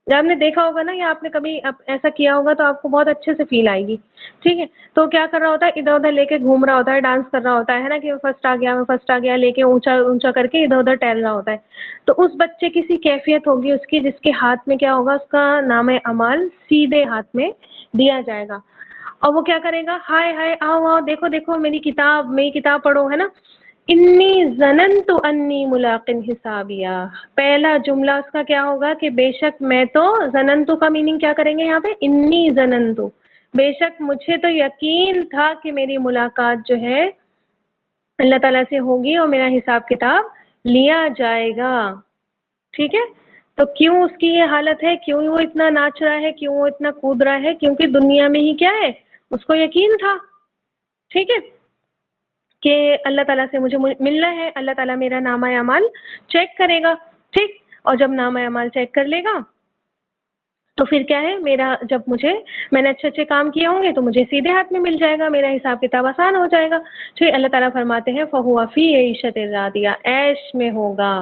جب آپ نے دیکھا ہوگا نا یا آپ نے کبھی ایسا کیا ہوگا تو آپ کو بہت اچھے سے فیل آئے گی. ٹھیک ہے. تو کیا کر رہا ہوتا ہے, ادھر ادھر لے کے گھوم رہا ہوتا ہے, ڈانس کر رہا ہوتا ہے نا, کہ فرسٹ آ گیا, میں فرسٹ آ گیا, لے کے اونچا اونچا کر کے ادھر ادھر ٹہل رہا ہوتا ہے. تو اس بچے کی سی کیفیت ہوگی اس کی, جس کے ہاتھ میں کیا ہوگا, اس کا نام اعمال سیدھے ہاتھ میں دیا جائے گا. اور وہ کیا کرے گا, ہائے ہائے آؤ آؤ دیکھو دیکھو میری کتاب پڑھو, ہے نا. انی ظننت انی ملاق حسابیہ, پہلا جملہ اس کا کیا ہوگا کہ بے شک میں تو, ظننت کا میننگ کیا کریں گے یہاں پہ, انی ظننت, بے شک مجھے تو یقین تھا کہ میری ملاقات جو ہے اللہ تعالیٰ سے ہوگی اور میرا حساب کتاب لیا جائے گا. ٹھیک ہے. تو کیوں اس کی یہ حالت ہے, کیوں وہ اتنا ناچ رہا ہے, کیوں وہ اتنا کود رہا ہے, کیونکہ دنیا میں ہی کیا ہے, اس کو یقین تھا. ٹھیک ہے, کہ اللہ تعالیٰ سے مجھے ملنا ہے, اللہ تعالیٰ میرا نامہ اعمال چیک کرے گا. ٹھیک. اور جب نامہ اعمال چیک کر لے گا تو پھر کیا ہے, میرا جب میں نے اچھے اچھے کام کیے ہوں گے تو مجھے سیدھے ہاتھ میں مل جائے گا, میرا حساب کتاب آسان ہو جائے گا. ٹھیک. اللہ تعالیٰ فرماتے ہیں فَهُوَ فِي عِيشَةٍ رَاضِيَةٍ, عیش میں ہوگا.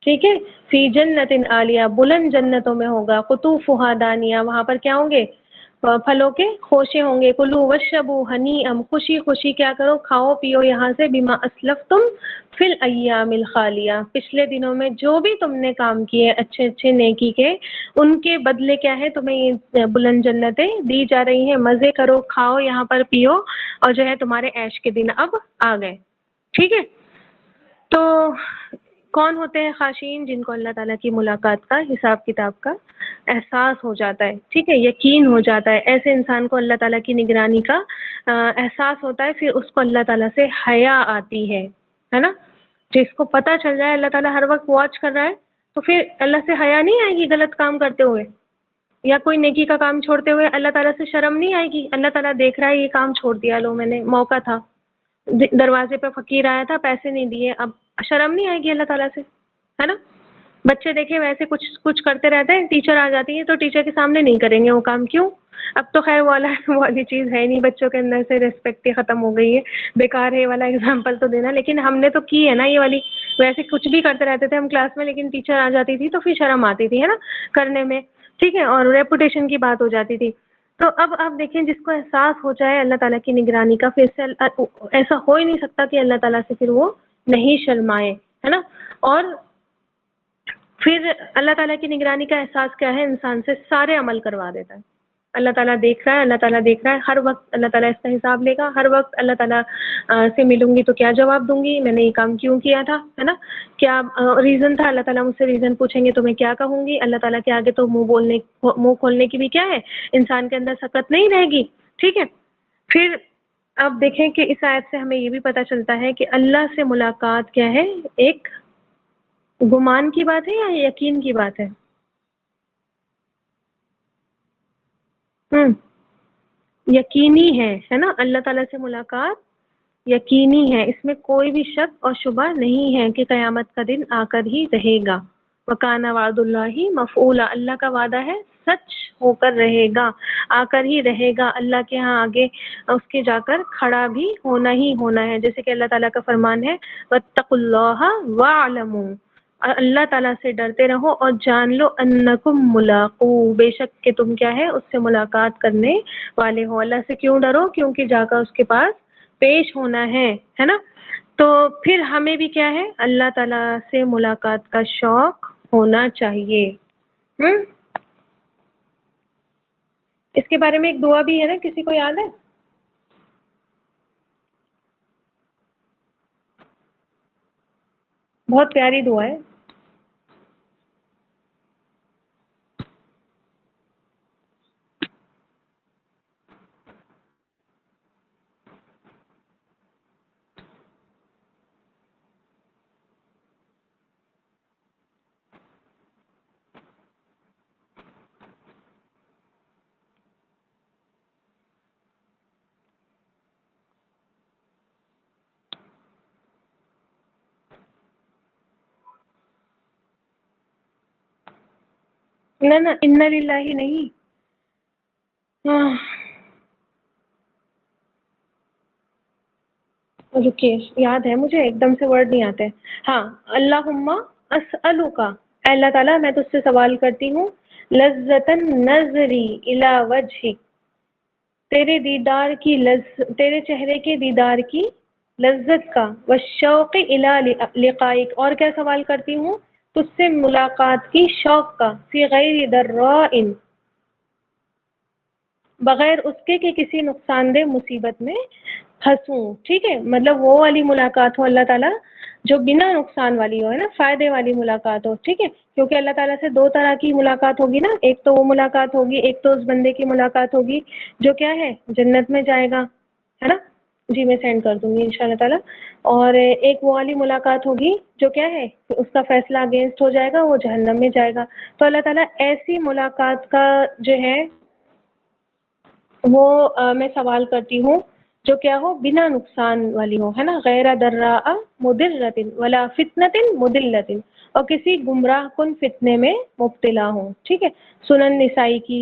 ٹھیک ہے. فی جنت عالیہ, بلند جنتوں میں ہوگا. قطوفہا دانیہ, وہاں پر کیا ہوں گے, پھلوں کے خوشے ہوں گے. کلوا واشربوا ہنیئا, خوشی خوشی کیا کرو, کھاؤ پیو یہاں سے, بما اسلفتم فی الایام الخالیہ, پچھلے دنوں میں جو بھی تم نے کام کیے اچھے اچھے نیکی کے, ان کے بدلے کیا ہے تمہیں یہ بلند جنتیں دی جا رہی ہیں. مزے کرو, کھاؤ یہاں پر, پیو, اور جو ہے تمہارے عیش کے دن اب آ گئے. ٹھیک ہے. تو کون ہوتے ہیں خاشعین, جن کو اللہ تعالیٰ کی ملاقات کا, حساب کتاب کا احساس ہو جاتا ہے. ٹھیک ہے, یقین ہو جاتا ہے. ایسے انسان کو اللہ تعالیٰ کی نگرانی کا احساس ہوتا ہے. پھر اس کو اللہ تعالیٰ سے حیا آتی ہے نا. جس کو پتہ چل جائے اللہ تعالیٰ ہر وقت واچ کر رہا ہے, تو پھر اللہ سے حیا نہیں آئے گی غلط کام کرتے ہوئے, یا کوئی نیکی کا کام چھوڑتے ہوئے اللہ تعالیٰ سے شرم نہیں آئے گی. اللہ تعالیٰ دیکھ رہا ہے, یہ کام چھوڑ دیا, لو میں نے, موقع تھا, دروازے پہ فقیر آیا تھا, پیسے نہیں دیے, اب شرم نہیں آئے گی اللہ تعالیٰ سے, ہے نا. بچے دیکھیں ویسے کچھ کرتے رہتے ہیں, ٹیچر آ جاتی ہے تو ٹیچر کے سامنے نہیں کریں گے وہ کام. کیوں؟ اب تو خیر وہ والی چیز ہے نہیں, بچوں کے اندر سے ریسپیکٹ ہی ختم ہو گئی ہے. بیکار ہے یہ والا اگزامپل تو دینا, لیکن ہم نے تو کی ہے نا یہ والی. ویسے کچھ بھی کرتے رہتے تھے ہم کلاس میں, لیکن ٹیچر آ جاتی تھی تو پھر شرم آتی تھی, ہے نا, کرنے میں. ٹھیک ہے. اور ریپوٹیشن کی بات ہو جاتی تھی. تو اب آپ دیکھیں, جس کو احساس ہو جائے اللہ تعالیٰ کی نگرانی کا, پھر سے ایسا ہو ہی نہیں سکتا کہ اللہ تعالیٰ سے پھر وہ نہیں شرمائے, ہے نا. اور پھر اللہ تعالیٰ کی نگرانی کا احساس کیا ہے, انسان سے سارے عمل کروا دیتا ہے. اللہ تعالیٰ دیکھ رہا ہے, اللہ تعالیٰ دیکھ رہا ہے, ہر وقت اللہ تعالیٰ اس کا حساب لے گا. ہر وقت اللہ تعالیٰ سے ملوں گی تو کیا جواب دوں گی, میں نے یہ کام کیوں کیا تھا, ہے نا, کیا ریزن تھا, اللہ تعالیٰ مجھ سے ریزن پوچھیں گے تو میں کیا کہوں گی. اللہ تعالیٰ کے آگے تو منہ کھولنے کی بھی کیا ہے, انسان کے اندر سکت نہیں رہے گی. ٹھیک ہے. پھر آپ دیکھیں کہ اس آیت سے ہمیں یہ بھی پتہ چلتا ہے کہ اللہ سے ملاقات کیا ہے, ایک گمان کی بات ہے یا یقین کی بات ہے. یقینی ہے نا. اللہ تعالیٰ سے ملاقات یقینی ہے, اس میں کوئی بھی شک اور شبہ نہیں ہے کہ قیامت کا دن آ کر ہی رہے گا. وَكَانَ وَعْدُ اللَّهِ مَفْعُولًا, اللہ کا وعدہ ہے سچ ہو کر رہے گا, آ کر ہی رہے گا. اللہ کے ہاں آگے اس کے جا کر کھڑا بھی ہونا ہی ہونا ہے, جیسے کہ اللہ تعالیٰ کا فرمان ہے وَاتَّقُوا اللَّهَ وَاعْلَمُوا, اللہ تعالیٰ سے ڈرتے رہو اور جان لو انکم ملاقو, بے شک کہ تم کیا ہے, اس سے ملاقات کرنے والے ہو. اللہ سے کیوں ڈرو, کیونکہ جا کر اس کے پاس پیش ہونا ہے نا. تو پھر ہمیں بھی کیا ہے, اللہ تعالیٰ سے ملاقات کا شوق ہونا چاہیے. اس کے بارے میں ایک دعا بھی ہے نا, کسی کو یاد ہے؟ بہت پیاری دعا ہے. نہ انا للہ نہیں, رکیے, یاد ہے مجھے, ایک دم سے ورڈ نہیں آتے. ہاں, اللہم اسألک, اللہ تعالیٰ میں تجھ سے سوال کرتی ہوں, لذت النظری الی وجہک، تیرے دیدار کی تیرے چہرے کے دیدار کی لذت کا، والشوق الی لقائک، اور کیا سوال کرتی ہوں، تجھ سے ملاقات کی شوق کا، فی غیر ضراء، بغیر اس کے کہ کسی نقصان دہ مصیبت میں پھنسوں، ٹھیک ہے، مطلب وہ والی ملاقات ہو اللہ تعالیٰ جو بنا نقصان والی ہو، ہے نا، فائدے والی ملاقات ہو، ٹھیک ہے، کیونکہ اللہ تعالیٰ سے دو طرح کی ملاقات ہوگی نا، ایک تو وہ ملاقات ہوگی، ایک تو اس بندے کی ملاقات ہوگی جو کیا ہے جنت میں جائے گا، ہے نا، جی میں سینڈ کر دوں گی ان شاء اللہ تعالیٰ، اور ایک وہ والی ملاقات ہوگی جو کیا ہے اس کا فیصلہ اگینسٹ ہو جائے گا، وہ جہنم میں جائے گا، تو اللہ تعالیٰ ایسی ملاقات کا جو ہے وہ میں سوال کرتی ہوں جو کیا ہو بنا نقصان والی ہو، ہے نا، غیر ضراء مضرۃ ولا فتنۃ مضلۃ، اور کسی گمراہ کن فتنے میں مبتلا ہوں، ٹھیک ہے، سنن نسائی کی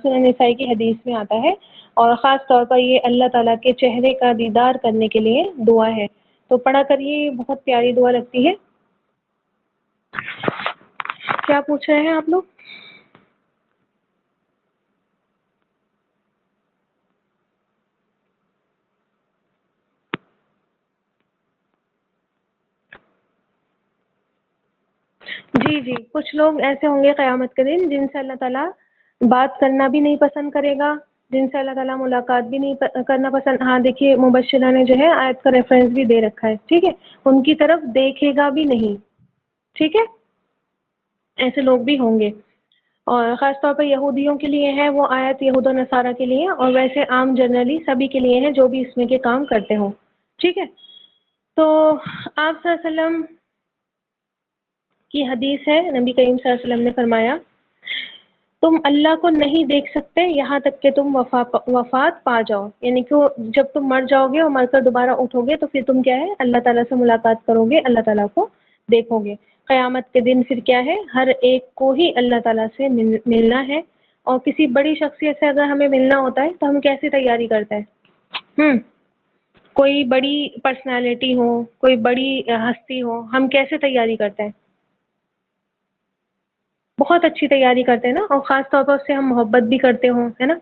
سنن نسائی کی حدیث میں آتا ہے، اور خاص طور پر یہ اللہ تعالیٰ کے چہرے کا دیدار کرنے کے لیے دعا ہے، تو پڑھا کریے، بہت پیاری دعا لگتی ہے۔ کیا پوچھ رہے ہیں آپ لوگ؟ جی جی، کچھ لوگ ایسے ہوں گے قیامت کے دن جن سے اللہ تعالیٰ بات کرنا بھی نہیں پسند کرے گا، جن سے اللہ تعالیٰ ملاقات بھی نہیں کرنا پسند، ہاں دیکھیے مبشرہ نے جو ہے آیت کا ریفرنس بھی دے رکھا ہے، ٹھیک ہے، ان کی طرف دیکھے گا بھی نہیں، ٹھیک ہے، ایسے لوگ بھی ہوں گے، اور خاص طور پر یہودیوں کے لیے ہے وہ آیت، یہود و نصارہ کے لیے، اور ویسے عام جنرلی سبھی کے لیے ہے جو بھی اس میں کے کام کرتے ہوں، ٹھیک ہے۔ تو آپ صلی اللہ علیہ وسلم کی حدیث ہے، نبی کریم صلی اللہ علیہ وسلم نے فرمایا تم اللہ کو نہیں دیکھ سکتے یہاں تک کہ تم وفات پا جاؤ، یعنی کہ جب تم مر جاؤ گے اور مر کر دوبارہ اٹھو گے تو پھر تم کیا ہے اللہ تعالیٰ سے ملاقات کرو گے، اللہ تعالیٰ کو دیکھو گے، قیامت کے دن پھر کیا ہے ہر ایک کو ہی اللہ تعالیٰ سے ملنا ہے، اور کسی بڑی شخصیت سے اگر ہمیں ملنا ہوتا ہے تو ہم کیسے تیاری کرتے ہیں، کوئی بڑی پرسنالٹی ہو، کوئی بڑی ہستی ہو، ہم کیسے تیاری کرتے ہیں، بہت اچھی تیاری کرتے ہیں نا، اور خاص طور پر اس سے ہم محبت بھی کرتے ہوں، ہے نا،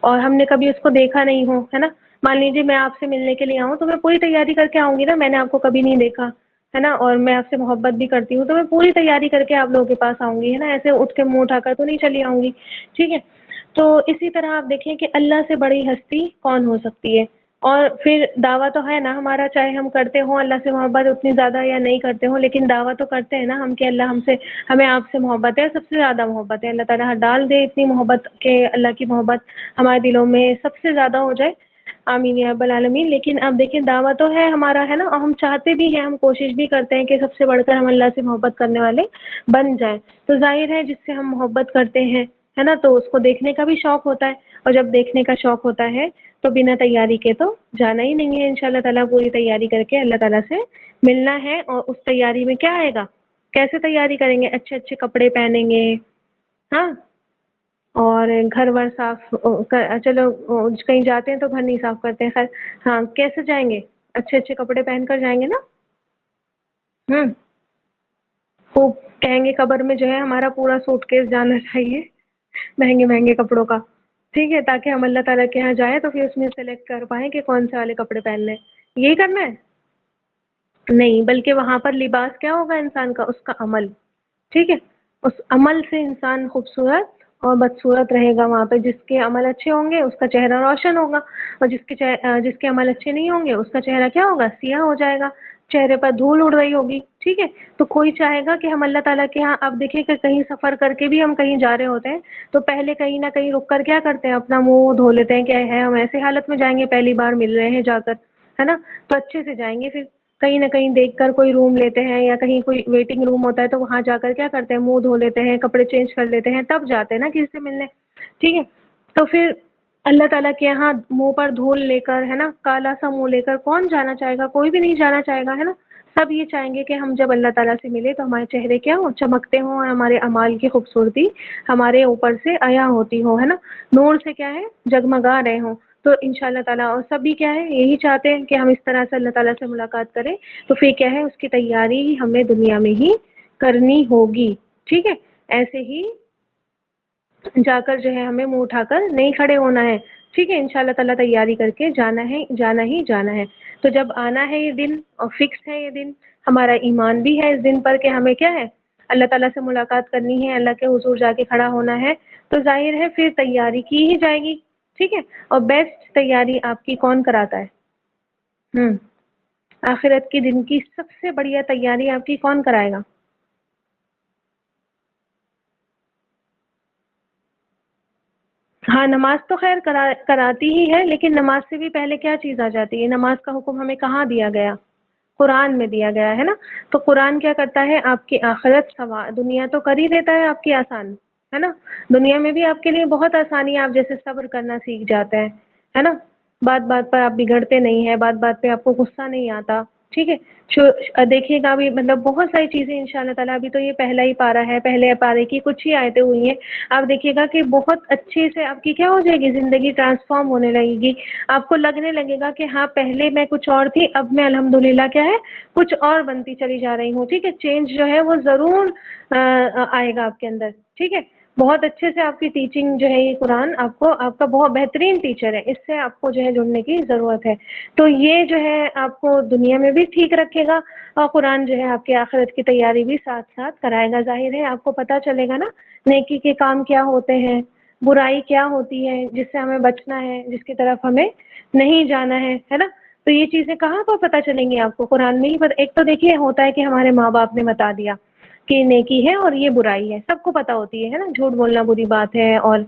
اور ہم نے کبھی اس کو دیکھا نہیں ہو، ہے نا، مان لیجیے میں آپ سے ملنے کے لیے آؤں تو میں پوری تیاری کر کے آؤں گی نا، میں نے آپ کو کبھی نہیں دیکھا ہے نا، اور میں آپ سے محبت بھی کرتی ہوں تو میں پوری تیاری کر کے آپ لوگوں کے پاس آؤں گی، ہے نا، ایسے اٹھ کے منہ اٹھا کر تو نہیں چلی آؤں گی، ٹھیک ہے، تو اسی طرح آپ دیکھیں کہ اللہ سے بڑی ہستی کون ہو سکتی ہے، اور پھر دعویٰ تو ہے نا ہمارا، چاہے ہم کرتے ہوں اللہ سے محبت اتنی زیادہ یا نہیں کرتے ہوں، لیکن دعویٰ تو کرتے ہیں نا ہم کہ اللہ ہمیں آپ سے محبت ہے، سب سے زیادہ محبت ہے، اللہ تعالیٰ ڈال دے اتنی محبت کہ اللہ کی محبت ہمارے دلوں میں سب سے زیادہ ہو جائے، آمین یا رب العالمین، لیکن اب دیکھیں دعویٰ تو ہے ہمارا، ہے نا، اور ہم چاہتے بھی ہیں، ہم کوشش بھی کرتے ہیں کہ سب سے بڑھ کر ہم اللہ سے محبت کرنے والے بن جائیں، تو ظاہر ہے جس سے ہم محبت کرتے ہیں، ہے نا، تو اس کو دیکھنے کا بھی شوق ہوتا ہے، اور جب دیکھنے کا شوق ہوتا ہے تو بنا تیاری کے تو جانا ہی نہیں ہے، ان شاء اللہ تعالیٰ پوری تیاری کر کے اللہ تعالیٰ سے ملنا ہے، اور اس تیاری میں کیا آئے گا، کیسے تیاری کریں گے، اچھے اچھے کپڑے پہنیں گے، ہاں، اور گھر ور صاف، چلو کہیں جاتے ہیں تو گھر نہیں صاف کرتے ہیں، خیر ہاں کیسے جائیں گے، اچھے اچھے کپڑے پہن کر جائیں گے نا، خوب کہیں گے قبر میں جو ہے ہمارا پورا سوٹ کیس جانا چاہیے مہنگے مہنگے کپڑوں کا، ٹھیک ہے، تاکہ ہم اللہ تعالیٰ کے یہاں جائیں تو پھر اس میں سلیکٹ کر پائیں کہ کون سے والے کپڑے پہن لیں، یہی کرنا ہے، نہیں، بلکہ وہاں پر لباس کیا ہوگا انسان کا، اس کا عمل، ٹھیک ہے، اس عمل سے انسان خوبصورت اور بدصورت رہے گا وہاں پہ، جس کے عمل اچھے ہوں گے اس کا چہرہ روشن ہوگا، اور جس کے عمل اچھے نہیں ہوں گے اس کا چہرہ کیا ہوگا، سیاہ ہو جائے گا، چہرے پر دھول اڑ رہی ہوگی، ٹھیک ہے، تو کوئی چاہے گا کہ ہم اللہ تعالیٰ کے یہاں، اب دیکھیں کہ کہیں سفر کر کے بھی ہم کہیں جا رہے ہوتے ہیں تو پہلے کہیں نہ کہیں رک کر کیا کرتے ہیں، اپنا منہ دھو لیتے ہیں، کیا ہے ہم ایسے حالت میں جائیں گے، پہلی بار مل رہے ہیں جا کر، ہے نا، تو اچھے سے جائیں گے، پھر کہیں نہ کہیں دیکھ کر کوئی روم لیتے ہیں یا کہیں کوئی ویٹنگ روم ہوتا ہے تو وہاں جا کر کیا کرتے ہیں، منہ دھو لیتے ہیں، کپڑے چینج کر لیتے ہیں، تب جاتے ہیں نا کسی سے ملنے، ٹھیک ہے، تو پھر اللہ تعالیٰ کے یہاں منہ پر دھول لے کر، ہے نا، کالا سا منہ لے کر کون جانا چاہے گا، کوئی بھی نہیں جانا چاہے گا، ہے نا، سب یہ چاہیں گے کہ ہم جب اللہ تعالیٰ سے ملے تو ہمارے چہرے کیا ہوں، چمکتے ہوں، اور ہمارے اعمال کی خوبصورتی ہمارے اوپر سے عیاں ہوتی ہو، ہے نا، نور سے کیا ہے جگمگا رہے ہوں، تو ان شاء اللہ تعالیٰ، اور سبھی کیا ہے یہی چاہتے ہیں کہ ہم اس طرح سے اللہ تعالیٰ سے ملاقات کریں، تو پھر کیا ہے اس کی تیاری ہمیں دنیا میں ہی کرنی ہوگی، ٹھیک ہے، ایسے ہی جا کر جو ہے ہمیں منہ اٹھا کر نہیں کھڑے ہونا ہے، ٹھیک ہے، انشاءاللہ تعالیٰ تیاری کر کے جانا ہے، جانا ہی جانا ہے۔ تو جب آنا ہے یہ دن اور فکس ہے یہ دن، ہمارا ایمان بھی ہے اس دن پر کہ ہمیں کیا ہے، اللہ تعالیٰ سے ملاقات کرنی ہے، اللہ کے حضور جا کے کھڑا ہونا ہے، تو ظاہر ہے پھر تیاری کی ہی جائے گی، ٹھیک ہے۔ اور بیسٹ تیاری آپ کی کون کراتا ہے؟ آخرت کے دن کی سب سے بڑھیا تیاری آپ کی کون کرائے گا؟ ہاں نماز تو خیر کراتی ہی ہے، لیکن نماز سے بھی پہلے کیا چیز آ جاتی ہے؟ نماز کا حکم ہمیں کہاں دیا گیا؟ قرآن میں دیا گیا ہے نا۔ تو قرآن کیا کرتا ہے؟ آپ کی آخرت دنیا تو کر ہی دیتا ہے آپ کی آسان، ہے نا۔ دنیا میں بھی آپ کے لیے بہت آسانی ہے، آپ جیسے صبر کرنا سیکھ جاتے ہیں، ہے نا۔ بات بات پر آپ بگڑتے نہیں ہیں، بات بات پہ آپ کو غصہ نہیں آتا، ٹھیک ہے۔ دیکھیے گا بھی مطلب بہت ساری چیزیں ان شاء اللہ تعالیٰ، ابھی تو یہ پہلا ہی پارہ ہے، پہلے پارے کی کچھ ہی آیتیں ہوئی ہیں، آپ دیکھیے گا کہ بہت اچھے سے آپ کی کیا ہو جائے گی، زندگی ٹرانسفارم ہونے لگے گی، آپ کو لگنے لگے گا کہ ہاں پہلے میں کچھ اور تھی، اب میں الحمدللہ کیا ہے کچھ اور بنتی چلی جا رہی ہوں، ٹھیک ہے۔ چینج جو ہے وہ ضرور آئے گا آپ کے اندر، ٹھیک ہے۔ بہت اچھے سے آپ کی ٹیچنگ جو ہے یہ قرآن آپ کا بہت بہترین ٹیچر ہے، اس سے آپ کو جو ہے جڑنے کی ضرورت ہے۔ تو یہ جو ہے آپ کو دنیا میں بھی ٹھیک رکھے گا، اور قرآن جو ہے آپ کے آخرت کی تیاری بھی ساتھ ساتھ کرائے گا۔ ظاہر ہے آپ کو پتہ چلے گا نا نیکی کے کام کیا ہوتے ہیں، برائی کیا ہوتی ہے، جس سے ہمیں بچنا ہے، جس کی طرف ہمیں نہیں جانا ہے نا۔ تو یہ چیزیں کہاں پر پتہ چلیں گی آپ کو؟ قرآن میں ہی ایک تو دیکھیے ہوتا ہے کہ ہمارے ماں باپ نے بتا دیا کہ نیکی ہے اور یہ برائی ہے، سب کو پتہ ہوتی ہے نا۔ جھوٹ بولنا بری بات ہے، اور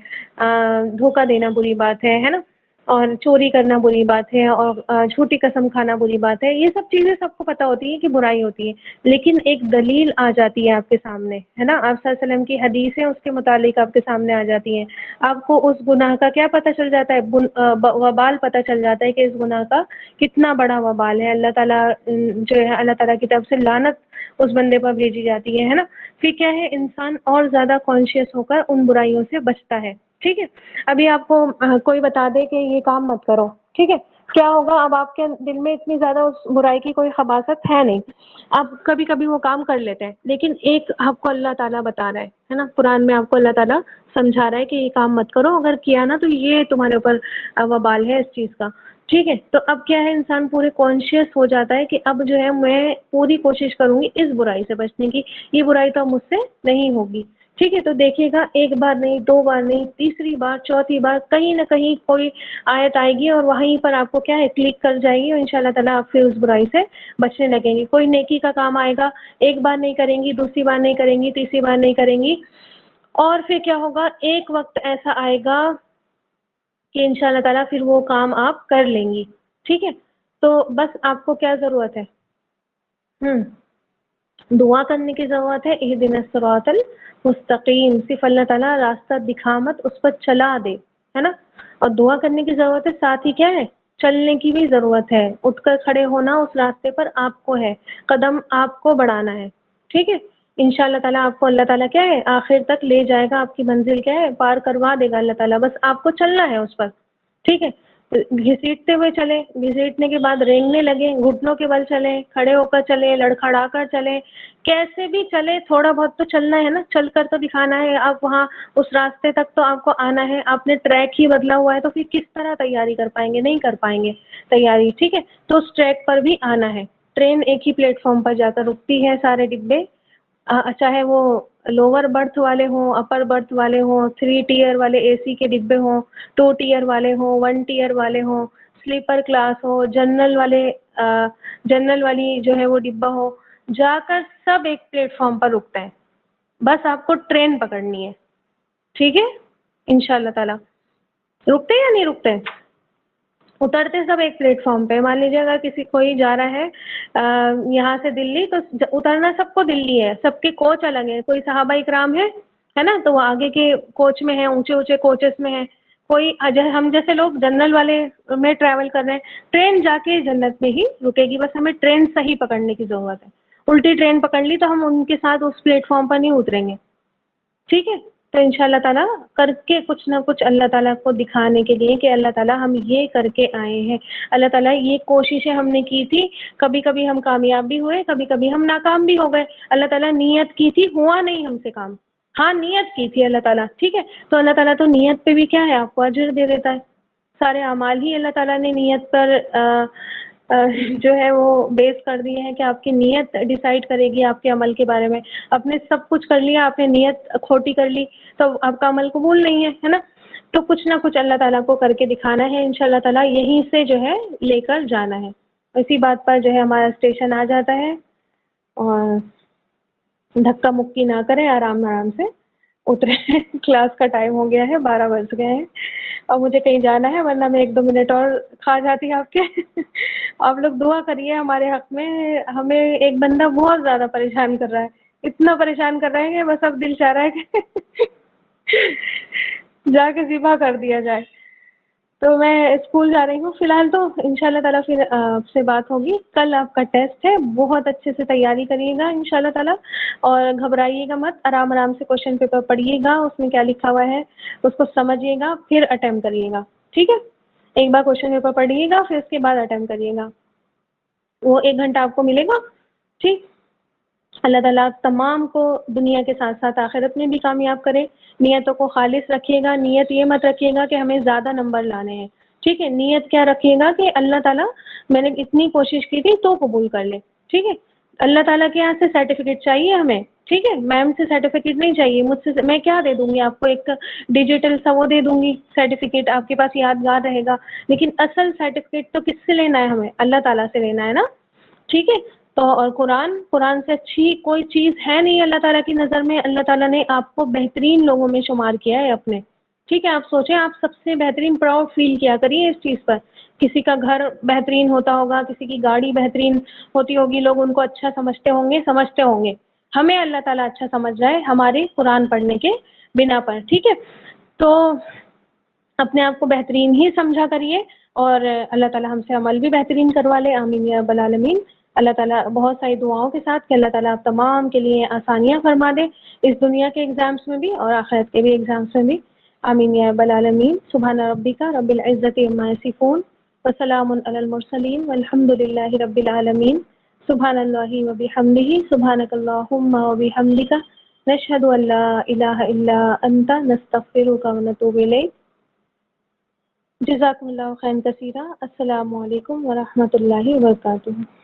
دھوکہ دینا بری بات ہے نا، اور چوری کرنا بری بات ہے، اور جھوٹی قسم کھانا بری بات ہے، یہ سب چیزیں سب کو پتہ ہوتی ہیں کہ برائی ہوتی ہے۔ لیکن ایک دلیل آ جاتی ہے آپ کے سامنے، ہے نا، آپ صلی اللہ علیہ وسلم کی حدیثیں اس کے متعلق آپ کے سامنے آ جاتی ہیں، آپ کو اس گناہ کا کیا پتہ چل جاتا ہے، وبال پتہ چل جاتا ہے کہ اس گناہ کا کتنا بڑا وبال ہے، اللہ تعالیٰ جو ہے اللہ تعالیٰ کی طرف سے لعنت اس بندے پر بھیجی جاتی ہے نا۔ پھر کیا ہے، انسان اور زیادہ کانشیس ہو کر ان برائیوں سے بچتا ہے، ٹھیک ہے۔ ابھی آپ کو کوئی بتا دے کہ یہ کام مت کرو، ٹھیک ہے، کیا ہوگا؟ اب آپ کے دل میں اتنی زیادہ اس برائی کی کوئی خباثت ہے نہیں، آپ کبھی کبھی وہ کام کر لیتے ہیں، لیکن ایک آپ کو اللہ تعالیٰ بتا رہا ہے نا، قرآن میں آپ کو اللہ تعالیٰ سمجھا رہا ہے کہ یہ کام مت کرو، اگر کیا نا تو یہ تمہارے اوپر وبال ہے اس چیز کا، ٹھیک ہے۔ تو اب کیا ہے، انسان پورے کانشیس ہو جاتا ہے کہ اب جو ہے میں پوری کوشش کروں گی اس برائی سے بچنے کی، یہ برائی تو مجھ سے نہیں ہوگی، ٹھیک ہے۔ تو دیکھیے گا ایک بار نہیں، دو بار نہیں، تیسری بار، چوتھی بار، کہیں نہ کہیں کوئی آیت آئے گی اور وہیں پر آپ کو کیا ہے کلک کر جائے گی، اور ان شاء اللہ تعالیٰ آپ پھر اس برائی سے بچنے لگیں گے۔ کوئی نیکی کا کام آئے گا، ایک بار نہیں کریں گی، دوسری بار نہیں کریں گی، تیسری بار نہیں کریں گی، اور پھر کیا ہوگا، ایک وقت ایسا آئے گا کہ ان شاء اللہ تعالیٰ پھر وہ کام آپ کر لیں گی، ٹھیک ہے۔ تو بس آپ کو کیا ضرورت ہے؟ دعا کرنے کی ضرورت ہے، اہدنا الصراط المستقیم، صرف اللہ تعالیٰ راستہ دکھا مت، اس پر چلا دے، ہے نا۔ اور دعا کرنے کی ضرورت ہے، ساتھ ہی کیا ہے، چلنے کی بھی ضرورت ہے، اٹھ کر کھڑے ہونا اس راستے پر آپ کو ہے، قدم آپ کو بڑھانا ہے، ٹھیک ہے۔ ان شاء اللہ تعالیٰ آپ کو اللہ تعالیٰ کیا ہے آخر تک لے جائے گا، آپ کی منزل کیا ہے پار کروا دے گا اللہ تعالیٰ، بس آپ کو چلنا ہے اس پر، ٹھیک ہے۔ گھسیٹتے ہوئے چلیں، گھسیٹنے کے بعد رینگنے لگیں، گھٹنوں کے بل چلیں، کھڑے ہو کر چلیں، لڑکھڑا کر چلیں، کیسے بھی چلے، تھوڑا بہت تو چلنا ہے نا، چل کر تو دکھانا ہے، آپ وہاں اس راستے تک تو آپ کو آنا ہے، آپ نے ٹریک ہی بدلا ہوا ہے تو پھر کس طرح تیاری کر پائیں گے؟ نہیں کر پائیں گے تیاری، ٹھیک ہے۔ تو اس ٹریک پر بھی آنا ہے، ٹرین ایک ہی پلیٹ فارم پر جا کر رکتی ہے، سارے ڈبے چاہے وہ لوور برتھ والے ہوں، اپر برتھ والے ہوں، 3 ٹیئر والے اے سی کے ڈبے ہوں، 2 ٹیئر والے ہوں، 1 ٹیئر والے ہوں، سلیپر کلاس ہو، جنرل والی جو ہے وہ ڈبہ ہو، جا کر سب ایک پلیٹ فارم پر رکتا ہے، بس آپ کو ٹرین پکڑنی ہے، ٹھیک ہے، ان شاء اللہ تعالیٰ۔ رکتے یا نہیں رکتے؟ اترتے سب ایک پلیٹ فارم پہ، مان لیجیے اگر کوئی جا رہا ہے یہاں سے دلی، تو اترنا سب کو دلی ہے، سب کے کوچ الگ ہیں، کوئی صحابہ اکرام ہے نا، تو وہ آگے کے کوچ میں ہیں، اونچے اونچے کوچز میں ہیں، کوئی ہم جیسے لوگ جنرل والے میں ٹریول کر رہے ہیں، ٹرین جا کے جنت میں ہی رکے گی، بس ہمیں ٹرین صحیح پکڑنے کی ضرورت ہے، الٹی ٹرین پکڑ لی تو ہم ان کے ساتھ اس پلیٹ فارم پر نہیں اتریں گے، ٹھیک ہے۔ تو ان شاء اللہ تعالیٰ کر کے کچھ نہ کچھ اللہ تعالیٰ کو دکھانے کے لیے کہ اللہ تعالیٰ ہم یہ کر کے آئے ہیں، اللہ تعالیٰ یہ کوششیں ہم نے کی تھی، کبھی کبھی ہم کامیاب بھی ہوئے، کبھی کبھی ہم ناکام بھی ہو گئے، اللہ تعالیٰ نیت کی تھی، ہوا نہیں ہم سے کام، ہاں نیت کی تھی اللہ تعالیٰ، ٹھیک ہے، تو اللہ تعالیٰ تو نیت پہ بھی کیا ہے آپ کو اجر دے دیتا ہے. سارے اعمال ہی اللہ تعالیٰ نے نیت پر جو ہے وہ بیس کر دیے ہیں کہ آپ کی نیت ڈیسائیڈ کرے گی آپ کے عمل کے بارے میں. آپ نے سب کچھ کر لیا، آپ نے نیت کھوٹی کر لی تو آپ کا عمل قبول نہیں ہے نا. تو کچھ نہ کچھ اللہ تعالیٰ کو کر کے دکھانا ہے، انشاءاللہ تعالیٰ یہیں سے جو ہے لے کر جانا ہے. اسی بات پر جو ہے ہمارا اسٹیشن آ جاتا ہے، اور دھکا مکی نہ کریں، آرام آرام سے اترے. کلاس کا ٹائم ہو گیا ہے، 12 بج گئے ہیں اور مجھے کہیں جانا ہے، ورنہ میں 1-2 منٹ اور کھا جاتی آپ کے. آپ لوگ دعا کریے ہمارے حق میں. ہمیں ایک بندہ بہت زیادہ پریشان کر رہا ہے، اتنا پریشان کر رہا ہے کہ بس اب دل چاہ رہا ہے کہ جا کے ذبح کر دیا جائے. تو میں اسکول جا رہی ہوں فی الحال، تو انشاءاللہ تعالیٰ پھر آپ سے بات ہوگی. کل آپ کا ٹیسٹ ہے، بہت اچھے سے تیاری کریے گا انشاءاللہ تعالیٰ، اور گھبرائیے گا مت. آرام آرام سے کوشچن پیپر پڑھیے گا، اس میں کیا لکھا ہوا ہے اس کو سمجھیے گا، پھر اٹیمپٹ کریے گا. ٹھیک ہے، ایک بار کوشچن پیپر پڑھیے گا، پھر اس کے بعد اٹیمپٹ کریے گا. وہ 1 گھنٹہ آپ کو ملے گا. ٹھیک. اللہ تعالیٰ تمام کو دنیا کے ساتھ ساتھ آخرت میں بھی کامیاب کرے. نیتوں کو خالص رکھیے گا. نیت یہ مت رکھیے گا کہ ہمیں زیادہ نمبر لانے ہیں. ٹھیک ہے، نیت کیا رکھیے گا کہ اللہ تعالیٰ میں نے اتنی کوشش کی تھی تو قبول کر لے. ٹھیک ہے، اللہ تعالیٰ کے یہاں سے سرٹیفکیٹ چاہیے ہمیں. ٹھیک ہے، میم سے سرٹیفکیٹ نہیں چاہیے، مجھ سے میں کیا دے دوں گی آپ کو، ایک ڈیجیٹل سا وہ دے دوں گی سرٹیفکیٹ، آپ کے پاس یادگار رہے گا. لیکن اصل سرٹیفکیٹ تو کس سے لینا ہے ہمیں؟ اللہ تعالیٰ سے لینا ہے نا. ٹھیک ہے. تو اور قرآن سے اچھی کوئی چیز ہے نہیں اللہ تعالیٰ کی نظر میں. اللہ تعالیٰ نے آپ کو بہترین لوگوں میں شمار کیا ہے اپنے. ٹھیک ہے، آپ سوچیں، آپ سب سے بہترین پراؤڈ فیل کیا کریے اس چیز پر. کسی کا گھر بہترین ہوتا ہوگا، کسی کی گاڑی بہترین ہوتی ہوگی، لوگ ان کو اچھا سمجھتے ہوں گے. ہمیں اللہ تعالیٰ اچھا سمجھ رہا ہے ہمارے قرآن پڑھنے کے بنا پر. ٹھیک ہے، تو اپنے آپ کو بہترین ہی سمجھا کریے، اور اللہ تعالیٰ ہم سے عمل بھی بہترین کروا لے. آمین یا رب العالمین. اللہ تعالیٰ بہت ساری دعاؤں کے ساتھ کہ اللہ تعالیٰ آپ تمام کے لیے آسانیاں فرما دے، اس دنیا کے ایگزامس میں بھی اور آخرت کے بھی ایگزامس میں بھی. آمین یا رب العالمین. سبحان ربک رب العزت عما یصفون وسلام علی المرسلین والحمد للہ رب العالمین. سبحان اللہ وبحمدہ، سبحانک اللہم وبحمدک، نشہد ان لا الہ الا انت، نستغفرک ونتوب الیک. جزاکم اللہ خیرا کثیرا. السلام علیکم ورحمۃ اللہ وبرکاتہ.